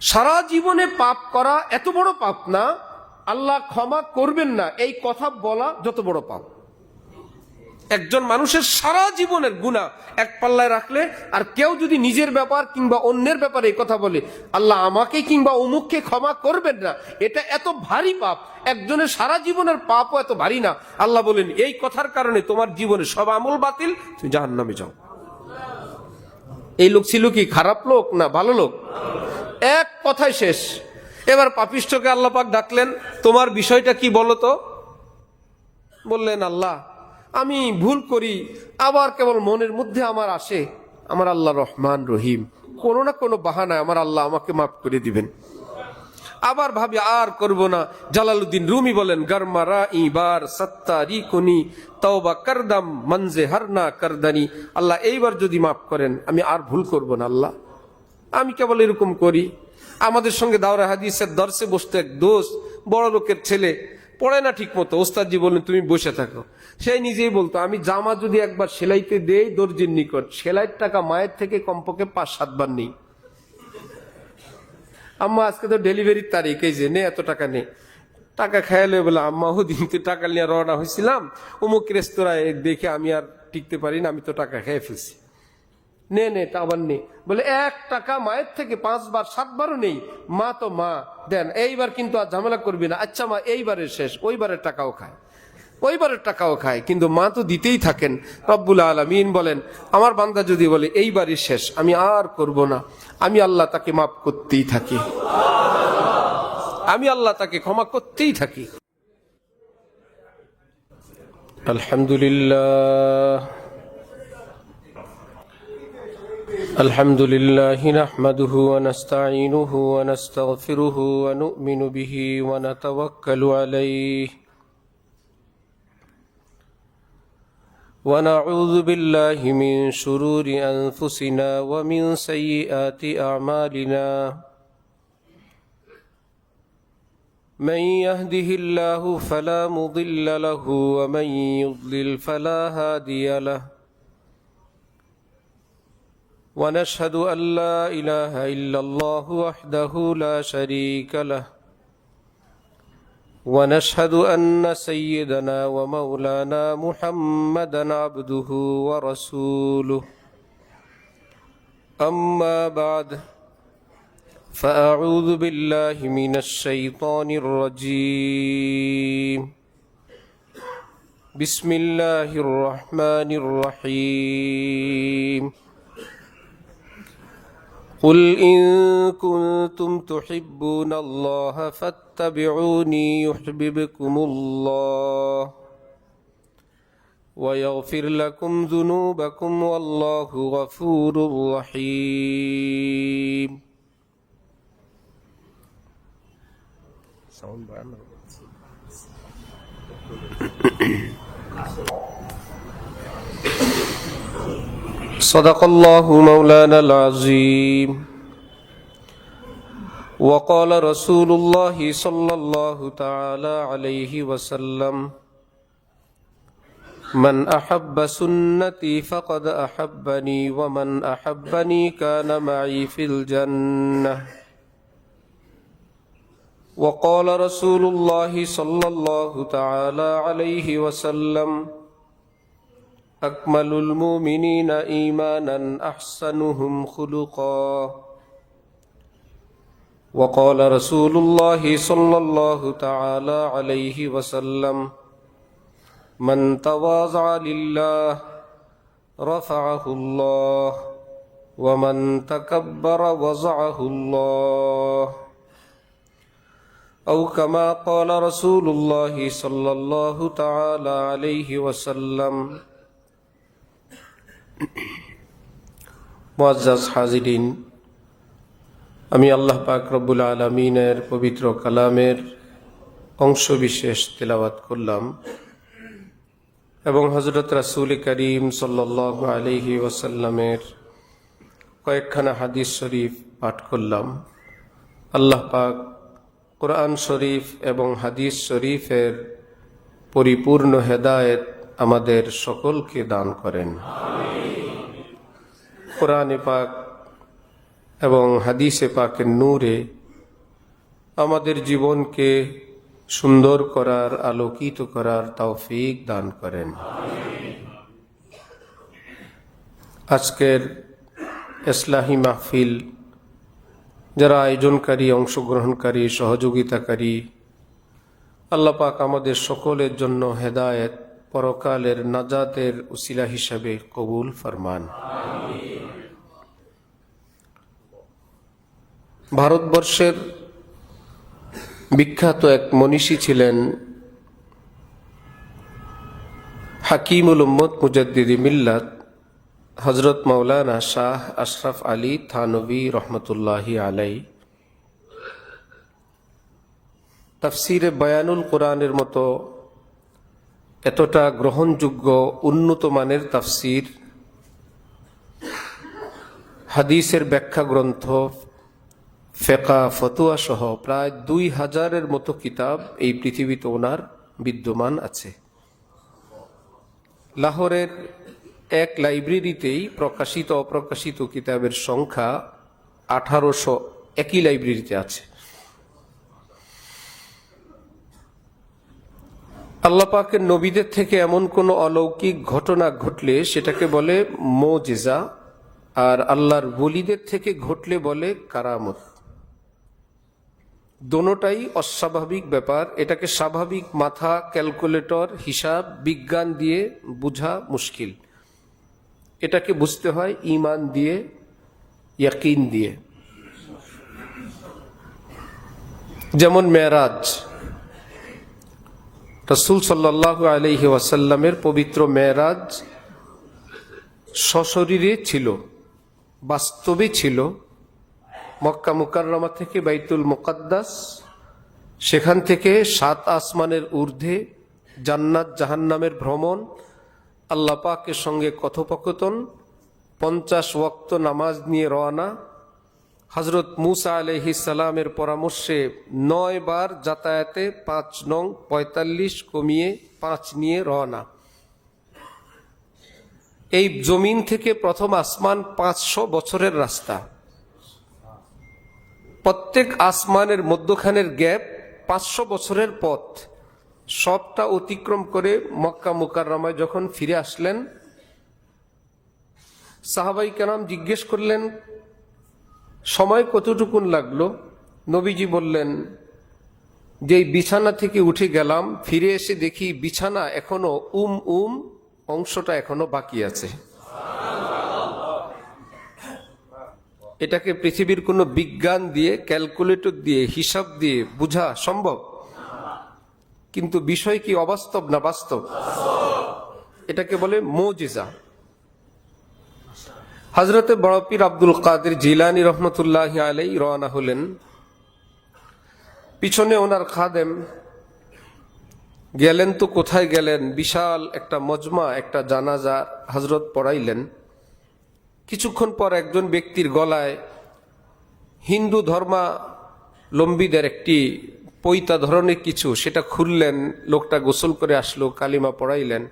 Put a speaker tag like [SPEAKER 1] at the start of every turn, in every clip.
[SPEAKER 1] সারা জীবনে পাপ করা এত বড় পাপ না, আল্লাহ ক্ষমা করবেন না এই কথা বলা যত বড় পাপ। একজন মানুষের সারা জীবনের গুনাহ এক পাল্লায় রাখলে, আর কেউ যদি নিজের ব্যাপার কিংবা অন্যের ব্যাপারে এই কথা বলে আল্লাহ আমাকে কিংবা অমুককে ক্ষমা করবেন না, এটা এত ভারী পাপ। একজনের সারা জীবনের পাপও এত ভারী না, আল্লাহ বলেন এই কথার কারণে তোমার জীবনে সব আমল বাতিল, তুমি জাহান্নামে যাও। এই লোক ছিল কি খারাপ লোক না ভালো লোক? এক কথায় শেষ। এবার পাপিষ্ঠকে আল্লাহ পাক ডাকলেন, তোমার বিষয়টা কি বলো তো? বললেন, আল্লাহ আমি ভুল করি, আবার কেবল মনের মধ্যে আমার আসে, আমার আল্লাহ রহমান রহিম, কোনো না কোনো বাহানায় আমার আল্লাহ আমাকে মাফ করে দিবেন। আবার ভাবি আর করব না। জালালউদ্দিন রুমি বলেন, গরমারা ইবার সত্তারি কুনি তওবা করদাম মনজে হরনা করদানি, আল্লাহ এইবার যদি মাফ করেন আমি আর ভুল করব না আল্লাহ। আমি কেবল এরকম করি। আমাদের সঙ্গে দাওরা হাদিসের দর্শে বসতো এক দোস্ত, বড় লোকের ছেলে, পড়ে না ঠিক মতো। ওস্তাদজি বললেন তুমি বসে থাকো। সে নিজেই বলতো, আমি জামা যদি একবার সেলাইতে দেই দর্জির নিকট, সেলাইয়ের টাকা মায়ের থেকে কমপক্ষে 5-7 বার নেই। আম্মা আজকে তো ডেলিভারির তারিখ, এই যে নে এত টাকা নে। টাকা খেয়ালে বলে, আম্মা ওদিন তো টাকা নিয়ে রওনা হয়েছিলাম অমুক রেস্তোরাঁয়, দেখে আমি আর টিকতে পারি না, আমি তো টাকা খেয়ে ফেলছি। নে নে তা আবার নে। বলে 1 টাকা মায়ের থেকে 5 বার 7 বারও নেই। মা তো মা, দেন এইবার কিন্তু আর ঝামেলা করবি না। আচ্ছা মা এইবারের শেষ, ওইবারের টাকাও খায়, ওইবারের টাকাও খায়, কিন্তু মা তো দিতেই থাকেন। রব্বুল আলামিন বলেন, আমার বান্দা যদি বলে এইবারই শেষ, আমি আর করব না, আমি আল্লাহ তাকে মাফ করতেই থাকি, আমি আল্লাহ তাকে ক্ষমা করতেই থাকি। আলহামদুলিল্লাহ আলহামদুলিল্লাহি নাহমাদুহু ওয়া নাস্তাঈনুহু ওয়া নাস্তাগফিরুহু ওয়া নু'মিনু বিহি ওয়া নাতাওয়াক্কালু আলাইহি ওয়া নাউযু বিল্লাহি মিন শুরুরি আনফুসিনা ওয়া মিন সাইয়্যাতি আ'মালিনা মান ইয়াহদিহিল্লাহু ফালা মুদিল্লা লাহু ওয়া মান ইউদ্লিল ফালা হাদিয়া লাহু ونشهد أن لا إله إلا الله وحده لا شريك له ونشهد أن سيدنا ومولانا محمدا عبده ورسوله أما بعد فأعوذ بالله من الشيطان الرجيم بسم الله الرحمن الرحيم قل إن كنتم تحبون الله فاتبعوني يحببكم الله ويغفر لكم ذنوبكم والله غفور رحيم. صدق الله مولانا العظيم وقال رسول الله صلى الله تعالى عليه وسلم من أحب سنتي فقد أحبني ومن أحبني كان معي في الجنة وقال رسول الله صلى الله تعالى عليه وسلم أكمل المؤمنين إيمانا أحسنهم خلقا وقال رسول الله صلى الله تعالى عليه وسلم من تواضع لله رفعه الله ومن تكبر وضعه الله أو كما قال رسول الله صلى الله تعالى عليه وسلم. মুআজ্জাজ হাজিরিন, আমি আল্লাহ পাক রব্বুল আলামিনের পবিত্র কালামের অংশ বিশেষ তেলাওয়াত করলাম এবং হযরত রাসূল করিম সাল্লাল্লাহু আলাইহি ওয়াসাল্লামের কয়েকখানা হাদিস শরীফ পাঠ করলাম। আল্লাহ পাক কোরআন শরীফ এবং হাদিস শরীফের পরিপূর্ণ হেদায়েত আমাদের সকলকে দান করেন। কোরআনে পাক এবং হাদিসে পাকের নূরে আমাদের জীবনকে সুন্দর করার, আলোকিত করার তৌফিক দান করেন। আজকের ইসলাহি মাহফিল যারা আয়োজনকারী, অংশগ্রহণকারী, সহযোগিতাকারী, আল্লাহ পাক আমাদের সকলের জন্য হেদায়েত, পরকালের নাজাতের উসিলা হিসাবে কবুল ফরমান। ভারতবর্ষের বিখ্যাত এক মনীষী ছিলেন হাকিমুল উম্মত মুজাদ্দিদি মিল্লাত হযরত মাওলানা শাহ আশরাফ আলী থানভী রহমতুল্লাহি আলাই। তাফসিরে বয়ানুল কোরআনের মতো এতটা গ্রহণযোগ্য উন্নত মানের তাফসির, হাদিসের ব্যাখ্যা গ্রন্থ, ফিকহ, ফতোয়া সহ প্রায় 2000-এর মতো কিতাব এই পৃথিবীতে ওনার বিদ্যমান আছে। লাহোরের এক লাইব্রেরিতেই প্রকাশিত অপ্রকাশিত কিতাবের সংখ্যা 1800 একই লাইব্রেরিতে আছে। আল্লাহ পাকের নবীদের থেকে এমন কোন অলৌকিক ঘটনা ঘটলে সেটাকে বলে মুজিজা, আর আল্লাহর ওলিদের থেকে ঘটলে বলে কারামত। দোনোটাই অস্বাভাবিক ব্যাপার। এটাকে স্বাভাবিক মাথা, ক্যালকুলেটর, হিসাব, বিজ্ঞান দিয়ে বোঝা মুশকিল। এটাকে বুঝতে হয় ঈমান দিয়ে, ইয়াকিন দিয়ে। যেমন মেরাজ, রাসূল সাল্লাল্লাহু আলাইহি ওয়াসাল্লামের পবিত্র মেরাজ সশরীরে ছিল, বাস্তবে ছিল। মক্কা মুকাররমা থেকে বাইতুল মুকাদ্দাস, সেখান থেকে 7 আসমানের ঊর্ধ্বে জান্নাত জাহান্নামের ভ্রমণ, আল্লাহ পাকের সঙ্গে কথোপকথন, 50 ওয়াক্ত নামাজ নিয়ে রওনা, হযরত মূসা আলাইহিস সালামের পরামর্শে 9 বার যাতায়াতে 5 নং 45 কমিয়ে 5 নিয়ে রওনা। এই জমিন থেকে প্রথম আসমান 500 বছরের রাস্তা। প্রত্যেক আসমানের মধ্যখানের গ্যাপ 500 বছরের পথ। সবটা অতিক্রম করে মক্কা মুকাররমায় যখন ফিরে আসলেন, সাহাবাই কেরাম জিজ্ঞেস করলেন সময় কতটুকুন লাগলো? নবীজি বললেন যে বিছানা থেকে উঠে গেলাম, ফিরে এসে দেখি বিছানা এখনো অংশটা এখনো বাকি আছে। এটাকে পৃথিবীর কোনো বিজ্ঞান দিয়ে, ক্যালকুলেটর দিয়ে, হিসাব দিয়ে বোঝা সম্ভব? কিন্তু বিষয় কি অবাস্তব না বাস্তব? এটাকে বলে মুজিজা। হযরতে বড় পীর আব্দুল কাদের জিলানী রহমতুল্লাহি আলাইহি রওনা হলেন। পিছনে ওনার খাদেম গেলেন। তো কোথায় গেলেন? বিশাল একটা মজমা, একটা জানাজা হযরত পড়াইলেন। কিছুক্ষণ পর একজন ব্যক্তির গলায় হিন্দু ধর্মাবলম্বীদের একটি পৈতা ধরনের কিছু, সেটা খুললেন। লোকটা গোসল করে আসলো, কালিমা পড়াইলেন।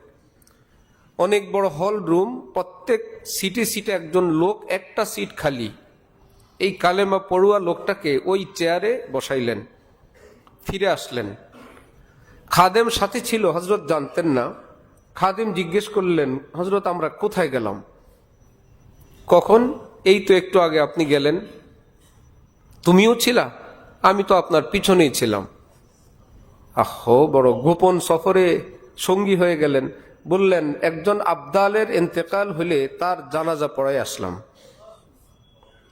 [SPEAKER 1] অনেক বড় হল রুম, প্রত্যেক সিটে সিটে একজন লোক, একটা সিট খালি। এই কালেমা পড়ুয়া লোকটাকে ওই চেয়ারে বসাইলেন। ফিরে আসলেন। খাদেম সাথে ছিল, হযরত জানতেন না। খাদেম জিজ্ঞেস করলেন, হযরত আমরা কোথায় গেলাম? কখন? এই তো একটু আগে আপনি গেলেন। তুমিও ছিলা? আমি তো আপনার পিছনেই ছিলাম। আহো, বড় গোপন সফরে সঙ্গী হয়ে গেলেন। বললেন একজন আবদালের ইন্তেকাল হলে তার জানাজা পড়াই আসলাম।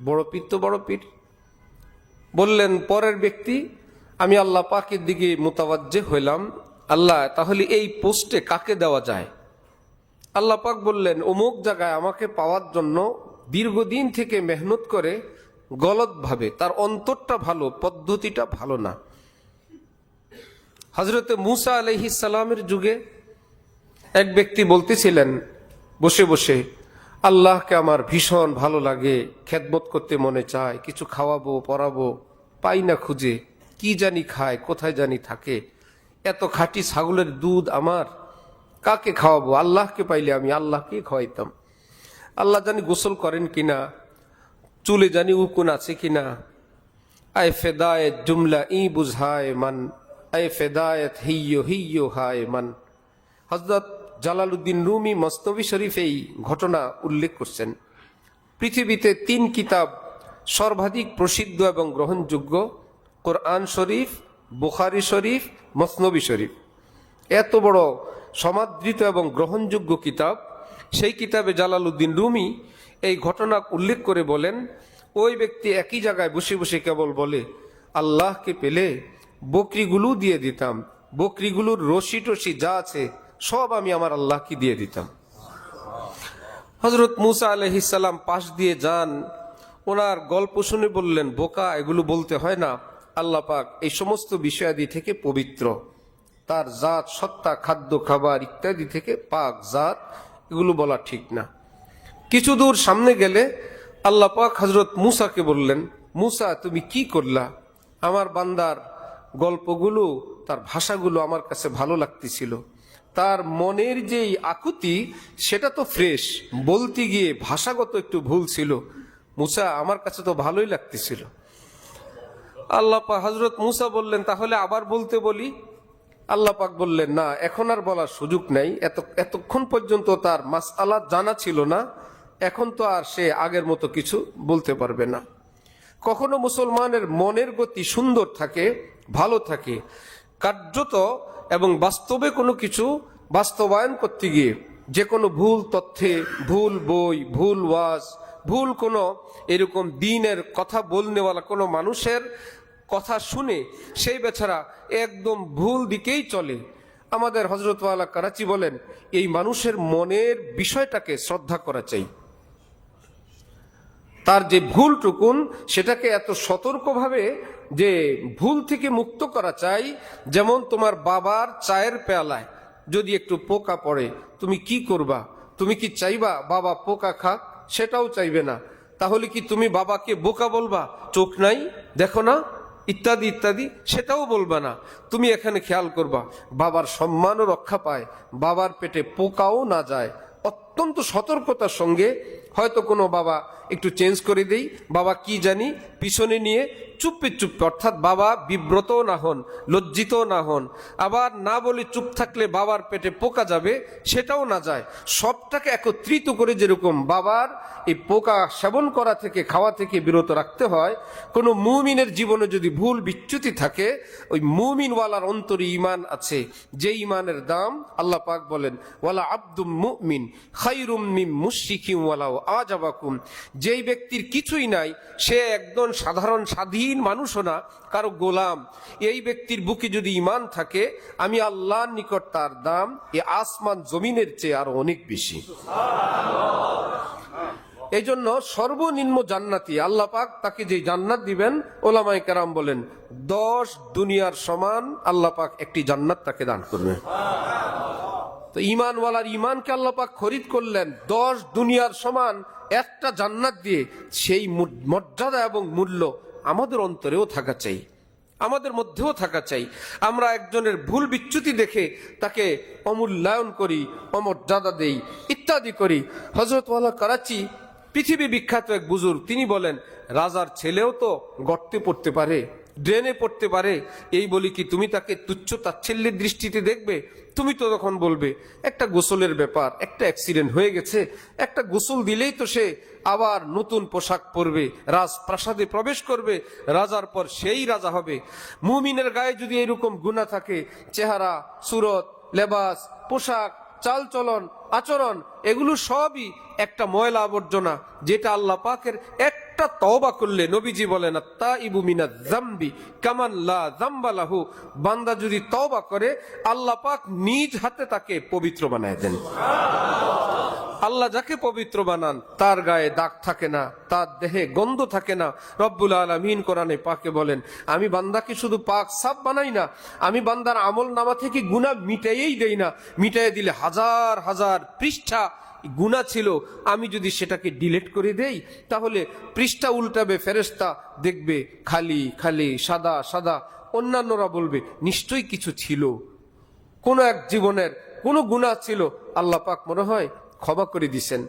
[SPEAKER 1] বড় পীর তো বড় পীর। বললেন পরের ব্যক্তি, আমি আল্লাহ পাকের দিকে মুতাওয়াজ্জেহ হইলাম। আল্লাহ, তাহলে এই পোস্টে কাকে দেওয়া যায়? আল্লাহ পাক বললেন অমুক জায়গায় আমাকে পাওয়ার জন্য দীর্ঘদিন থেকে মেহনত করে গলত ভাবে, তার অন্তরটা ভালো, পদ্ধতিটা ভালো না। হযরতে মূসা আলাইহিস সালামের যুগে এক ব্যক্তি বলতেছিলেন বসে বসে, আল্লাহকে আমার ভীষণ ভালো লাগে, খেদমত করতে মনে চায়, কিছু খাওয়াবো পরাবো, পাই না খুঁজে, কি জানি খায়, কোথায় জানি থাকে, এত খাঁটি ছাগলের দুধ আমার, কাকে খাওয়াবো? আল্লাহকে পাইলে আমি আল্লাহকে খাওয়াইতাম। আল্লাহ জানি গোসল করেন কিনা, চুলে জানি উকুন আছে কিনা। আয় ফেদায়েত জুমলা ই বুঝায় মান, আয় ফেদায়েত হিয়ো হিয়ো হায় মান। হযরত জালালউদ্দিন রুমি মসনবী শরীফে এই ঘটনা উল্লেখ করছেন। পৃথিবীতে 3 কিতাব সর্বাধিক প্রসিদ্ধ এবং গ্রহণযোগ্য, কোরআন শরীফ, বুখারী শরীফ, মসনবী শরীফ। এত বড় সমাদৃত এবং গ্রহণযোগ্য কিতাব, সেই কিতাবে জালালউদ্দিন রুমি এই ঘটনা উল্লেখ করে বলেন, ওই ব্যক্তি একই জায়গায় বসে বসে কেবল বলে, আল্লাহকে পেলে বকরিগুলো দিয়ে দিতাম, বকরিগুলোর রশি টসি যা আছে সব আমি আমার আল্লাহকে দিয়ে দিতাম। হযরত মুসা আলাইহিস সালাম পাশ দিয়ে যান, ওনার গল্প শুনে বললেন, বোকা, এগুলো বলতে হয় না। আল্লাহ পাক এই সমস্ত বিষয়াদি থেকে পবিত্র, তার জাত সত্তা, খাদ্য খাবার ইত্যাদি থেকে পাক জাত, এগুলো বলা ঠিক না। কিছু দূর সামনে গেলে আল্লাহ পাক হযরত মুসাকে বললেন, মুসা, তুমি কি করলা? আমার বান্দার গল্পগুলো, তার ভাষাগুলো আমার কাছে ভালো লাগতেছিল, তার মনের যেই আকুতি সেটা তো ফ্রেশ, বলতে গিয়ে ভাষাগত একটু ভুল ছিল। মুসা, আমার কাছে তো ভালোই লাগতেছিল। আল্লাহ পাক হযরত মুসা বললেন, তাহলে আবার বলতে বলি? আল্লাহ পাক বললেন, না, এখন আর বলার সুযোগ নাই। এতক্ষণ পর্যন্ত তার মাসআলা জানা ছিল না, এখন তো আর সে আগের মতো কিছু বলতে পারবে না। কখনো মুসলমানের মনের গতি সুন্দর থাকে, ভালো থাকে, কার্যত এবং বাস্তবে কোনো কিছু বাস্তবায়ন করতে গিয়ে যে কোনো ভুল তথ্যে, ভুল বই, ভুল ওয়াজ, ভুল কোনো এরকম দ্বীনের কথা বলনেওয়ালা কোনো মানুষের কথা শুনে সেই বেচারা একদম ভুল দিকেই চলে। আমাদের হযরত ওয়ালা করাচি বলেন, এই মানুষের মনের বিষয়টাকে শ্রদ্ধা করা চাই, তার যে ভুলটুকুন সেটাকে এত সতর্কভাবে যে ভুল থেকে মুক্ত করা চাই। যেমন তোমার বাবার চায়ের পেয়ালায় যদি একটু পোকা পড়ে, তুমি কি করবা? তুমি কি চাইবা বাবা পোকা খাক? সেটাও চাইবে না। তাহলে কি তুমি বাবাকে বোকা বলবা, চোখ নাই, দেখো না, ইত্যাদি ইত্যাদি? সেটাও বলবা না। তুমি এখানে খেয়াল করবা বাবার সম্মানও রক্ষা পায়, বাবার পেটে পোকাও না যায়। অত্যন্ত সতর্কতার সঙ্গে হয়তো কোনো বাবা একটু চেঞ্জ করে দেই, বাবা কি জানি পিছনে নিয়ে চুপে চুপে, অর্থাৎ বাবা বিব্রতও না হন, লজ্জিতও না হন। আবার না বলে চুপ থাকলে বাবার পেটে পোকা যাবে, সেটাও না যায়। সবটাকে একত্রিত করে যেরকম বাবার এই পোকা সেবন করা থেকে, খাওয়া থেকে বিরত রাখতে হয়, কোনো মুমিনের জীবনে যদি ভুল বিচ্যুতি থাকে, ওই মুমিনওয়ালার অন্তরে ঈমান আছে, যে ঈমানের দাম আল্লাহ পাক বলেন, ওয়ালা আব্দুম মুমিন খায়রুম মিন মুশরিকিন ওয়ালাউ আজাবাকুম। যেই ব্যক্তির কিছুই নাই, সে একজন সাধারণ স্বাধীন মানুষও না, কারো গোলাম, এই ব্যক্তির বুকে যদি ঈমান থাকে, আমি আল্লাহর নিকট তার দাম এ আসমান জমিনের চেয়ে আরো অনেক বেশি। এই জন্য সর্বনিম্ন জান্নাতি আল্লাহ পাক তাকে যে জান্নাত দিবেন, ওলামায়ে কেরাম বলেন 10 দুনিয়ার সমান আল্লাহ পাক একটি জান্নাত তাকে দান করবেন। তো ঈমানওয়ালার ঈমানকে আল্লাহ পাক খরিদ করলেন 10 দুনিয়ার সমান একটা জান্নাত দিয়ে। সেই মর্যাদা এবং মূল্য আমাদের অন্তরেও থাকা চাই, আমাদের মধ্যেও থাকা চাই। আমরা একজনের ভুল বিচ্যুতি দেখে তাকে অমূল্যায়ন করি, অমর্যাদা দেই, ইত্যাদি করি। হযরত ওয়ালা করাচি পৃথিবী বিখ্যাত এক বুজুর্গ, তিনি বলেন, রাজার ছেলেও তো গর্তে পড়তে পারে, ড্রেনে পড়তে পারে। এই বলি কি তুমি তাকে তুচ্ছ তাচ্ছিল্যের দৃষ্টিতে দেখবে? তুমি তো তখন বলবে একটা গোসলের ব্যাপার, একটা অ্যাক্সিডেন্ট হয়ে গেছে, একটা গোসল দিলেই তো সে আবার নতুন পোশাক পরবে, রাজপ্রাসাদে প্রবেশ করবে, রাজার পর সেই রাজা হবে। মুমিনের গায়ে যদি এরকম গুনাহ থাকে, চেহারা, সুরত, লেবাস, পোশাক, চালচলন, আচরণ, এগুলো সবই একটা ময়লা আবর্জনা, যেটা আল্লাহ পাকের একটা তওবা করলে, নবীজি বলেন, আত-তাইবু মিনাজ যামবি কামান লা যামবা লাহু। বান্দা যদি তওবা করে, আল্লাহ পাক নিজ হাতে তাকে পবিত্র বানায় দেন। আল্লাহ যাকে পবিত্র বানান তার গায়ে দাগ থাকে না, তার দেহে গন্ধ থাকে না। রব্বুল আলামিন কোরআনে পাকে বলেন, আমি বান্দাকে শুধু পাক সাফ বানাই না, আমি বান্দার আমল নামা থেকে গুনাহ মিটাইয়েই দেই না। মিটাইয়ে দিলে হাজার হাজার পৃষ্ঠা গুনাহ ছিল, আমি যদি সেটাকে ডিলিট করে দেই, তাহলে পৃষ্ঠা উল্টাবে, ফেরেশতা দেখবে খালি খালি, সাদা সাদা। অন্যান্যরা বলবে নিশ্চয়ই কিছু ছিল, কোন এক জীবনের কোন গুনাহ ছিল, আল্লাহ পাক মনে হয় ক্ষমা করে দিছেন।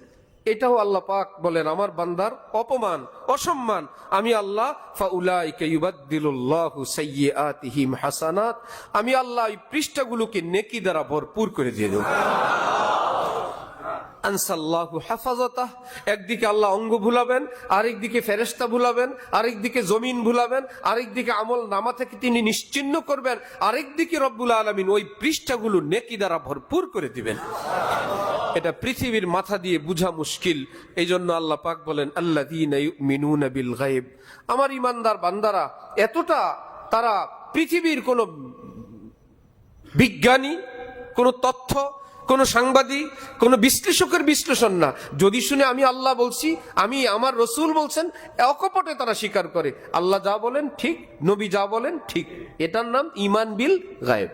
[SPEAKER 1] এটাও আল্লাহ পাক বলেন আমার বান্দার অপমান অসম্মান আমি আল্লাহ ফাউলাইকা ইউবাদদিলুল্লাহু সাইয়্যাতিহিম হাসানাত, আমি আল্লাহ এই পৃষ্ঠাগুলোকে নেকি দ্বারা ভরপুর করে দিয়ে দেব। আনসাল্লাহু হাফাজাতাহ, একদিকে আল্লাহ অঙ্গ ভুলাবেন, আরেকদিকে ফেরেশতা ভুলাবেন, আরেকদিকে জমিন ভুলাবেন, আরেকদিকে আমল নামা থেকে তিনি নিশ্চিহ্ন করবেন, আরেকদিকে রব্বুল আলামিন ওই পৃষ্ঠাগুলো নেকি দ্বারা ভরপুর করে দিবেন। এটা পৃথিবীর মাথা দিয়ে বুঝা মুশকিল। এই জন্য আল্লাহ পাক বলেন আল্লাযীনা ইউমিনুনা বিল গায়ব, আমার ইমানদার বান্দারা এতটা তারা পৃথিবীর কোন বিজ্ঞানী, কোন তথ্য, কোন সাংবাদিক, কোন বিশ্লেষকের বিশ্লেষণ না, যদি শুনে আমি আল্লাহ বলছি, আমি আমার রসুল বলছেন, অকপটে তারা স্বীকার করে আল্লাহ যা বলেন ঠিক, নবী যা বলেন ঠিক। এটার নাম ঈমান বিল গায়ব।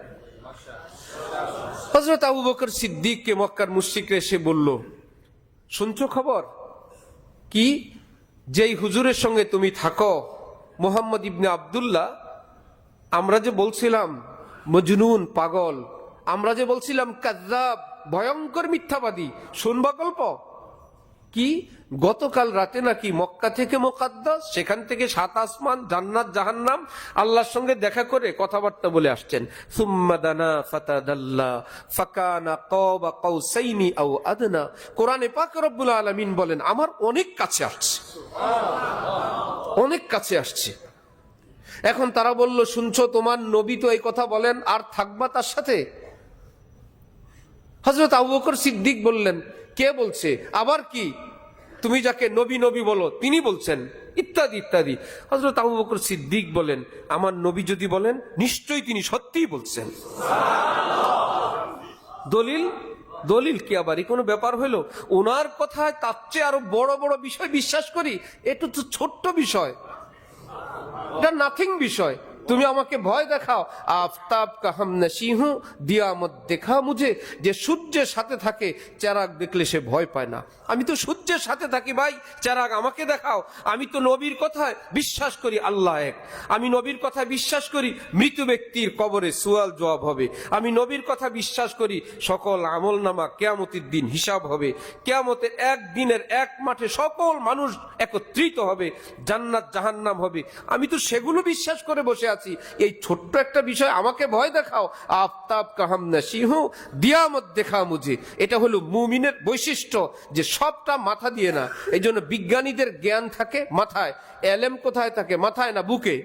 [SPEAKER 1] হযরত আবু বকর সিদ্দিককে মক্কার মুশরিকরা এসে বলল, শুনছো খবর কি, যেই হুজুরের সঙ্গে তুমি থাকো মুহাম্মদ ইবনে আব্দুল্লাহ, আমরা যে বলছিলাম মজনুন পাগল, আমরা যে বলছিলাম কাযযাব ভয়ঙ্কর মিথ্যাবাদী, শুনবা গল্প কি, গতকাল রাতে নাকি মক্কা থেকে মুকাদ্দাস, সেখান থেকে 7 আসমান, জান্নাত জাহান্নাম আল্লাহর সঙ্গে দেখা করে কথাবার্তা বলে আসছেন। সুম্মা দানা ফাতাদাল্লা ফাকানা কাবা কাউসাইনি আও আদনা, কোরআনে পাক রব্বুল আলামিন বলেন আমার অনেক কাছে আসছে, অনেক কাছে আসছে। এখন তারা বলল, শুনছো তোমার নবী তো এই কথা বলেন, আর থাকবা তার সাথে? হযরত আবু বকর সিদ্দিক বললেন, কে বলছে, আবার কি, তুমি যাকে নবী নবী বলো তিনি বলছেন, ইত্যাদি ইত্যাদি। হযরত আবু বকর সিদ্দিক বলেন, আমার নবী যদি বলেন নিশ্চয়ই তিনি সত্যিই বলছেন। দলিল, দলিল কি আবার কোনো ব্যাপার হইল? ওনার কথায় তার চেয়ে আরো বড় বড় বিষয় বিশ্বাস করি, এটা তো ছোট্ট বিষয়, এটা নাথিং বিষয়। তুমি আমাকে ভয় দেখাও, আফতাব কা হাম নশী হুঁ দিয়া মত দেখা মুঝে, যে সূর্যের সাথে থাকে চেরাগ দেখলে সে ভয় পায় না, আমি তো সূর্যের সাথে থাকি ভাই, চেরাগ আমাকে দেখাও। আমি তো নবীর কথায় বিশ্বাস করি আল্লাহ এক, আমি নবীর কথা বিশ্বাস করি মৃত ব্যক্তির কবরে সুয়াল জবাব হবে, আমি নবীর কথা বিশ্বাস করি সকল আমল নামা কিয়ামতের দিন হিসাব হবে, কিয়ামতের এক দিনের এক মাঠে সকল মানুষ একত্রিত হবে, জান্নাত জাহান্নাম হবে, আমি তো সেগুলো বিশ্বাস করে বসে আছি। এই ছোট্ট একটা বিষয় আমাকে ভয় দেখাও, আফতাব কা হাম নশী হুঁ দিয়া মত দেখা মুঝে। এটা হলো মুমিনের বৈশিষ্ট্য, যে সবটা মাথা দিয়ে না। এই জন্য বিজ্ঞানীদের জ্ঞান থাকে মাথায়, এলেম কোথায় থাকে, মাথায় না বুকে।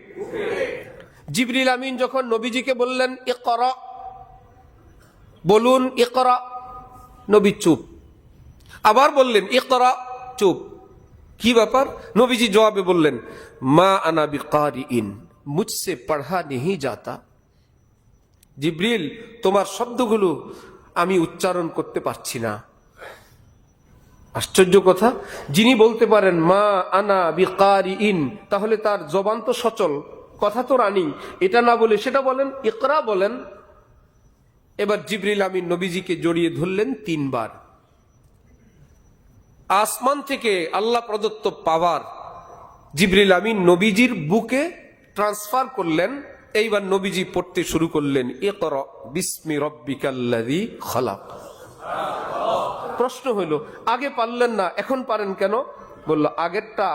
[SPEAKER 1] জিবরিল আমিন যখন নবীজিকে বললেন ইকরা, বলুন ইকরা, নবী চুপ, আবার বললেন ইকরা, চুপ। কি ব্যাপার? নবীজি জবাবে বললেন মা আনা বিকারিইন, মুঝসে পড়া নেহি যাতা। জিবরিল তোমার শব্দগুলো আমি উচ্চারণ করতে পারছি না। আশ্চর্য কথা, যিনি বলতে পারেন মা আনা বিকারিইন, তাহলে তার জবান তো সচল, কথা তো রানিং, এটা না বলে সেটা বলেন, ইকরা বলেন। এবার জিবরিল আমিন নবীজিকে জড়িয়ে ধরলেন 3 বার। আসমান থেকে আল্লাহ প্রদত্ত পাওয়ার জিবরিল আমিন নবীজির বুকে ট্রান্সফার করলেন। এইবার নবীজি পড়তে শুরু করলেন ইকরা বিসমি রাব্বিকাল্লাযী খালাক। প্রশ্ন হইল, আগে পারলেন না, এখন পারেন কেন? বলল আগেরটা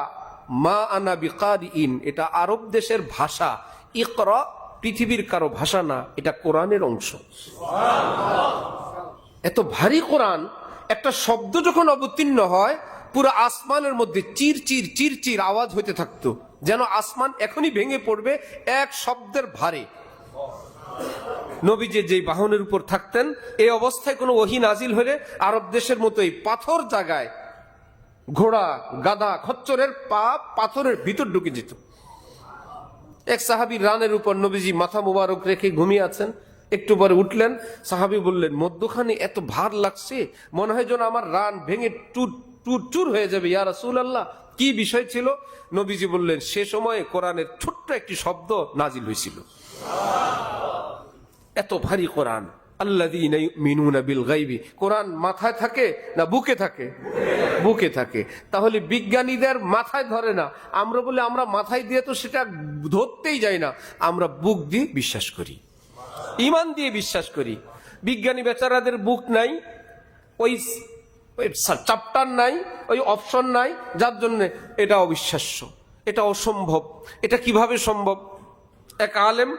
[SPEAKER 1] মা আনা বিকারিইন, এটা আরব দেশের ভাষা, ইকরা পৃথিবীর কারো ভাষা না, এটা কোরআনের অংশ। এত ভারী কোরআন, একটা শব্দ যখন অবতীর্ণ হয় পুরো আসমানের মধ্যে চির চির চির চির আওয়াজ হইতে থাকতো, যেন আসমান এখনই ভেঙে পড়বে এক শব্দের ভারে। নবী যে বাহনের উপর থাকতেন, এই অবস্থায় কোনো ওহী নাজিল হলে আরব দেশের মতোই পাথর জায়গায় ঘোড়া, গাধা, খচ্চরের পা পাথরের ভিতর ঢুকে যেত। এক সাহাবীর রানের উপর নবীজি মাথা মুবারক রেখে ঘুমিয়ে আছেন, একটু পরে উঠলেন, সাহাবী বললেন মধ্যখানে এত ভার লাগছে, মনে হয় যেন আমার রান ভেঙে চুর হয়ে যাবে, ইয়া রাসূলুল্লাহ। কি বিষয় ছিল? নবীজি বললেন সে সময়ে কোরআনের ছোট্ট একটি শব্দ নাজিল হয়েছিল। এত ভারী কোরআন, আল্লাযীনা ইউমিনুনা বিল গায়বি। কোরআন মাথায় থাকে না বুকে থাকে? বুকে থাকে। তাহলে বিজ্ঞানীদের মাথায় ধরে না, আমরা বলে আমরা মাথায় দিয়ে তো সেটা ধরতেই যাই না, আমরা বুক দিয়ে বিশ্বাস করি, ঈমান দিয়ে বিশ্বাস করি। বিজ্ঞানী বেচারাদের বুক নাই, ওই ওই চ্যাপ্টার নাই, ওই অপশন নাই, যার জন্য এটা অবিশ্বাস্য, এটা অসম্ভব। এটা কিভাবে সম্ভব? এক আলেম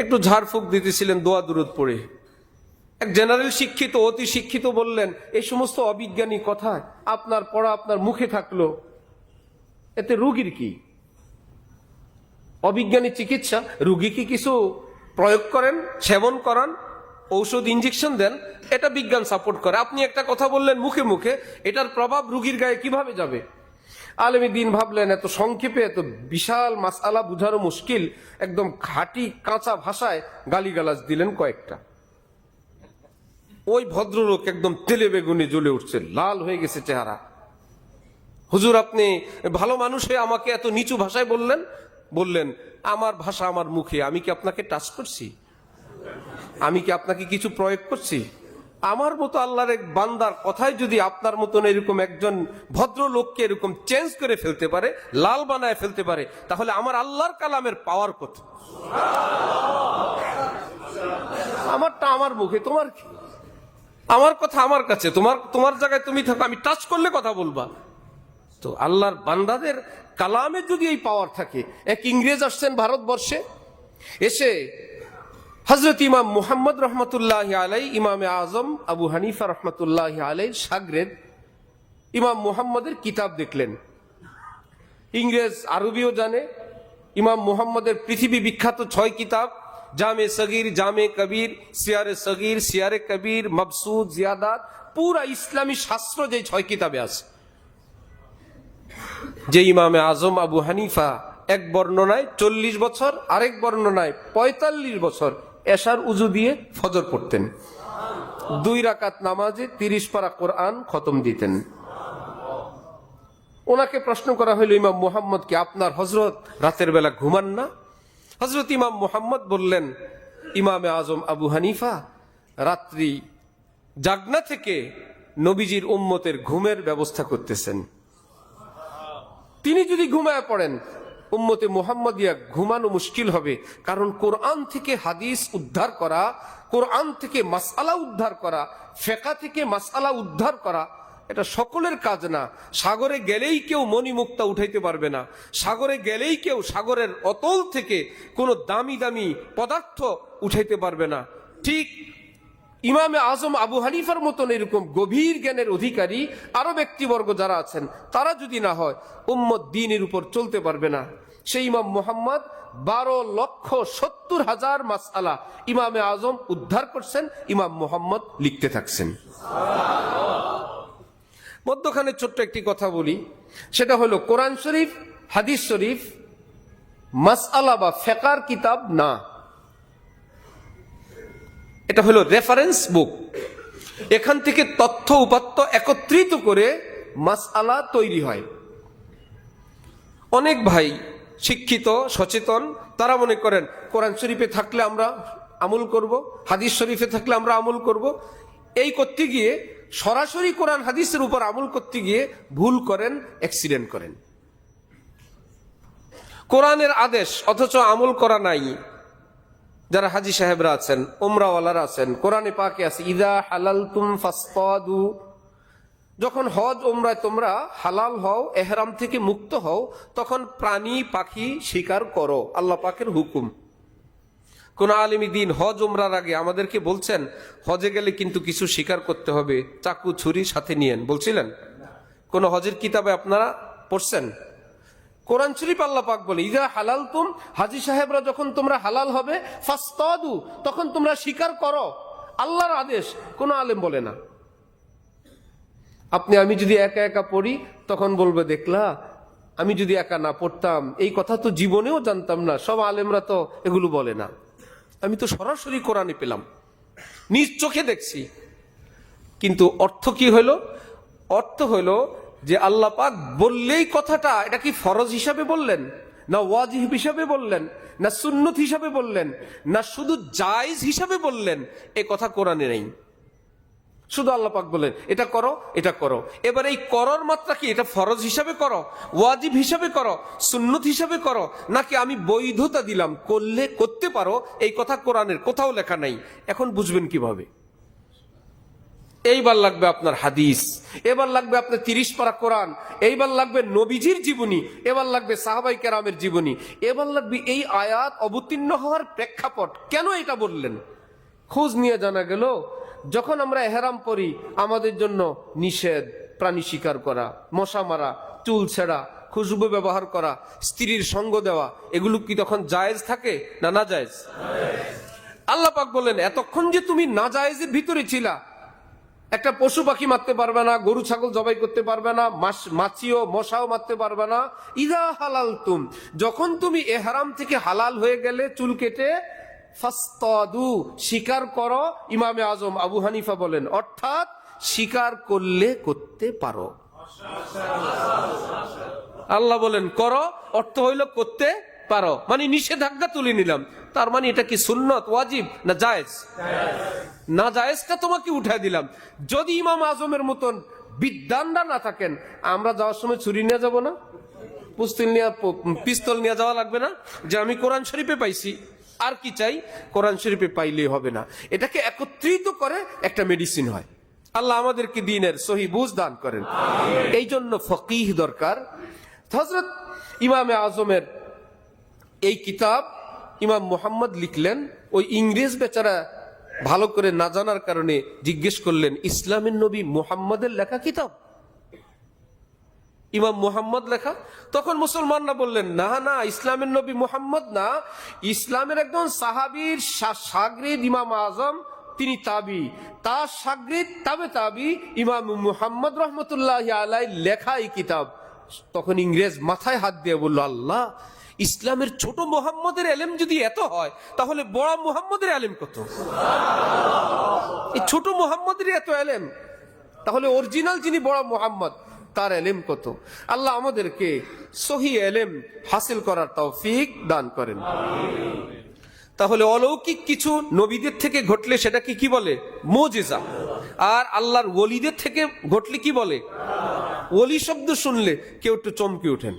[SPEAKER 1] একটু ঝাড়ফুঁক দিতেছিলেন দোয়া দুরুদ পড়ে। এক জেনারেল শিক্ষিত, অতি শিক্ষিত বললেন, এই সমস্ত অবিজ্ঞানী কথা আপনার পড়া আপনার মুখে থাকলো, এতে রুগীর কি? অবিজ্ঞানী চিকিৎসা, রুগী কি কিছু প্রয়োগ করেন, সেবন করান, ঔষধ ইনজেকশন দেন, এটা বিজ্ঞান সাপোর্ট করে। আপনি একটা কথা বললেন মুখে মুখে, এটার প্রভাব রুগীর গায়ে কিভাবে যাবে? আলেমী দ্বীন ভাবলেন, এত সংক্ষেপে এত বিশাল মাসআলা বুঝারও মুশকিল, একদম খাঁটি কাঁচা ভাষায় গালিগালাজ দিলেন কয়েকটা। ওই ভদ্রলোক একদম তেলে বেগুনে জ্বলে উঠছে, লাল হয়ে গেছে চেহারা। হুজুর, আপনি ভালো মানুষ হয়ে আমাকে এত নিচু ভাষায় বললেন? বললেন, আমার ভাষা আমার মুখে, আমি কি আপনাকে টাচ করছি? আমি কি আপনাকে কিছু প্রয়োগ করছি? আমার মতো আল্লাহর এক বান্দার কথায় যদি আপনার মতন এরকম একজন ভদ্র লোককে এরকম চেঞ্জ করে ফেলতে পারে, লাল বানায় ফেলতে পারে, তাহলে আমার আল্লাহর কালামের পাওয়ার কত? আমারটা আমার মুখে, তোমার কি? আমার কথা আমার কাছে, তোমার জায়গায় তুমি থাকো, আমি টাচ করলে কথা বলবা। তো আল্লাহর বান্দাদের কালামে যদি এই পাওয়ার থাকে। এক ইংরেজ আসছেন ভারতবর্ষে, এসে হযরত ইমাম মুহাম্মদ রহমতুল্লাহ আলাই, ইমামে আজম আবু হানিফা রহমতুল্লাহ আলাই শাগরেদ ইমাম মুহাম্মদের কিতাব দেখলেন। ইংরেজ আরবিও জানে। ইমাম মুহাম্মদের পৃথিবী বিখ্যাত 6 কিতাব, জামে সগীর, জামে কবির, সিয়ারে সগীর, সিয়ারে কবির, মবসুদ, জিয়াদাত, পুরা ইসলামী শাস্ত্র যে 6 কিতাবে আছে। যে ইমামে আজম আবু হানিফা এক বর্ণনায় 40 বছর, আরেক বর্ণনায় 45 বছর এশার উজু দিয়ে ফজর পড়তেন। 2 রাকাত নামাজে 30 পারা কোরআন খতম দিতেন। ওনাকে প্রশ্ন করা হইল, ইমাম মুহাম্মদ কি আপনার হযরত রাতের বেলা ঘুমান না? হযরত ইমাম মুহাম্মদ বললেন, ইমামে আজম আবু হানিফা রাত্রি জাগনা থেকে নবীজির উম্মতের ঘুমের ব্যবস্থা করতেছেন। তিনি যদি ঘুমায় পড়েন, উম্মতে মুহাম্মাদিয়া ঘুমানো মুশকিল হবে। কারণ কোরআন থেকে হাদিস উদ্ধার করা, কোরআন থেকে মাসআলা উদ্ধার করা, ফিকহ থেকে মাসআলা উদ্ধার করা, এটা সকলের কাজ না। সাগরে গেলেই কেউ মণিমুক্তা উঠাইতে পারবে না। সাগরে গেলেই কেউ সাগরের অতল থেকে কোনো দামি দামি পদার্থ উঠাইতে পারবে না। ঠিক ইমামে আজম আবু হানিফার মতন এরকম গভীর জ্ঞানের অধিকারী আরো ব্যক্তিবর্গ যারা আছেন, তারা যদি না হয়, উম্মত দ্বীনের উপর চলতে পারবে না। সেই ইমাম মুহাম্মদ 12,70,000 মাসআলা ইমামে আজম উদ্ধার করছেন, ইমাম মুহাম্মদ লিখতে থাকছেন। মধ্যখানে ছোট্ট একটি কথা বলি, সেটা হলো কোরআন শরীফ, হাদিস শরীফ মাসআলা বা ফিকহের কিতাব না। এটা হলো রেফারেন্স বুক। এখান থেকে তথ্য উপাত্ত একত্রিত করে মাসআলা তৈরি হয়। অনেক ভাই শিক্ষিত, সচেতন, তারা মনে করেন কোরআন শরীফে থাকলে আমরা আমল করব, হাদিস শরীফে থাকলে আমরা আমল করব। এই করতে গিয়ে সরাসরি কোরআন হাদিসের উপর আমল করতে গিয়ে ভুল করেন, অ্যাক্সিডেন্ট করেন। কোরআনের আদেশ অথচ আমল করা নাই। যারা হাজি সাহেবরা আছেন, উমরাওয়ালারা আছেন, কোরআনে পাকে আছে, ইদা হালালতুম ফাসতাদু, যখন হজ উমরায় তোমরা হালাল হও, এহরাম থেকে মুক্ত হও, তখন প্রাণী পাখি শিকার করো। আল্লাহ পাকের হুকুম। কোন আলেমী দ্বীন হজ উমরার আগে আমাদেরকে বলছেন, হজে গেলে কিন্তু কিছু শিকার করতে হবে, চাকু ছুরি সাথে নিয়েন, বলছিলেন? কোন হজের কিতাবে আপনারা পড়ছেন? কোরআন শরীফ আল্লাহ পাক বলে, ইদা হালালতুম, হাজি সাহেবরা যখন তোমরা হালাল হবে, ফাসতাদু, তখন তোমরা শিকার করো। আল্লাহর আদেশ, কোন আলেম বলে না। আমি যদি একা একা পড়ি, তখন বলবে, দেখলা আমি যদি একা না পড়তাম এই কথা তো জীবনেও জানতাম না। সব আলেমরা তো এগুলো বলে না। আমি তো সরাসরি কোরআনে পেলাম, নিজ চোখে দেখছি। কিন্তু অর্থ কি হলো? অর্থ হলো যে আল্লাহ পাক বললেই কথাটা, এটা কি ফরজ হিসাবে বললেন, না ওয়াজিব হিসাবে বললেন, না সুন্নত হিসাবে বললেন, না শুধু জায়েজ হিসাবে বললেন? এ কথা কোরআনে নেই। শুধু আল্লাহ পাক বলেন এটা করো, এটা করো। এবার এই করর মাত্রা কি? এটা ফরজ হিসাবে করো, ওয়াজিব হিসাবে করো, সুন্নত হিসাবে করো, নাকি আমি বৈধতা দিলাম, করলে করতে পারো? এই কথা কোরআনের কোথাও লেখা নাই। এখন বুঝবেন কিভাবে? এইবার লাগবে আপনার হাদিস, এবার লাগবে আপনার 30 পারা কোরআন, এইবার লাগবে নবীজির জীবনী, এবার লাগবে সাহাবাই কেরামের জীবনী, এবার লাগবে এই আয়াত অবতীর্ণ হওয়ার প্রেক্ষাপট, কেন এটা বললেন। খোঁজ নিয়ে জানা গেল যখন আমরা এহরাম পরি আমাদের জন্য নিষেধ প্রাণী শিকার করা, মশা মারা, চুল ছেঁড়া, খুশবু ব্যবহার করা, স্ত্রীর সঙ্গ দেওয়া, এগুলো কি তখন জায়েজ থাকে না না জায়েজ? আল্লাহ পাক বলেন এতক্ষণ যে তুমি না জায়েজের ভিতরে ছিলা, একটা পশু পাখি মারতে পারবে না, গরু ছাগল জবাই করতে পারবে না, মাছিও মশাও মারতে পারবে না। ইদা হালালতুম, যখন তুমি এহরাম থেকে হালাল হয়ে গেলে চুল কেটে, ফাসতাদু, শিকার করো। ইমামে আজম আবু হানিফা বলেন অর্থাৎ শিকার করলে করতে পারো। আল্লাহ বলেন করো, অর্থ হইল করতে পারো, মানে নিষেধাজ্ঞা তুলে নিলাম। তার মানে এটা কি সুন্নত, ওয়াজিব না জায়েজ? না জায়েজটা তোমাকে উঠায় দিলাম। যদি ইমাম আজমের মতন বিদ্বানরা না থাকেন, আমরা যাওয়ার সময় ছুরি নিয়ে যাব না, পিস্তল নিয়ে যাওয়া লাগবে না, যে আমি কোরআন শরীফে পাইছি আর কি চাই, কোরআন শরীফে পাইলেই হবে না। এটাকে একত্রিত করে একটা মেডিসিন হয়। আল্লাহ আমাদেরকে দ্বীনের সহি বুঝ দান করেন। এই জন্য ফকিহ দরকার। হযরত ইমামে আজমের এই কিতাব ইমাম মুহাম্মদ লিখলেন, ওই ইংরেজ বেচারা ভালো করে না জানার কারণে জিজ্ঞেস করলেন ইসলামের নবী মুহাম্মদের লেখা কিতাব, ইমাম মুহাম্মদ লেখা? তখন মুসলমানরা বললেন না না, ইসলামের নবী মুহাম্মদ না, ইসলামের একজন সাহাবীর শাগরিদ ইমাম আজম, তিনি তাবি, তার শাগরিদ তাবে তাবি ইমাম মুহাম্মদ রহমতুল্লাহ আলাইহি লেখা এই কিতাব। তখন ইংরেজ মাথায় হাত দিয়ে বলল, আল্লাহ, ইসলামের ছোট মুহাম্মদের এলেম যদি এত হয়, তাহলে বড় মুহাম্মদের এলেম কত? এই ছোট মুহাম্মদের এত এলেম, তাহলে অরিজিনাল যিনি বড় মুহাম্মদ তার এলেম কত? আল্লাহ আমাদেরকে সহি এলেম হাসিল করার তৌফিক দান করেন। তাহলে অলৌকিক কিছু নবীদের থেকে ঘটলে সেটাকে কি বলে? মুজিজা। আর আল্লাহর ওলিদের থেকে ঘটলে কি বলে? ওলি শব্দ শুনলে কেউ একটু চমকে ওঠেন,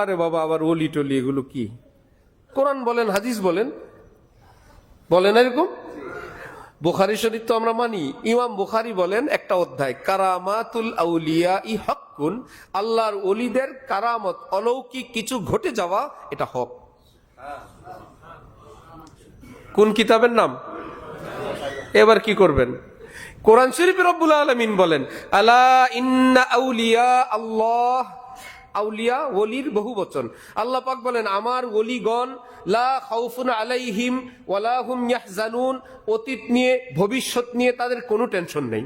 [SPEAKER 1] আরে বাবা আবার ওলি টলি এগুলো কি? কোরআন বলেন, হাদিস বলেন, বলেন এরকম। বুখারী শরীফ তো আমরা মানি। ইমাম বুখারী বলেন একটা অধ্যায়, কারামাতুল আউলিয়া ই হকুন, আল্লাহর ওলিদের কারামত, অলৌকিক কিছু ঘটে যাওয়া, এটা হক। কোন কিতাবের নাম? এবার কি করবেন? কোরআন শরীফে রব্বুল আলামিন বলেন আলা ইন্না আউলিয়া আল্লাহ, আউলিয়া ওলির বহু বচন। আল্লাহ পাক বলেন আমার ওলিগণ লা খাউফুন আলাইহিম ওয়ালা হুম ইয়াহজানুন, অতীত নিয়ে ভবিষ্যৎ নিয়ে তাদের কোনো টেনশন নেই।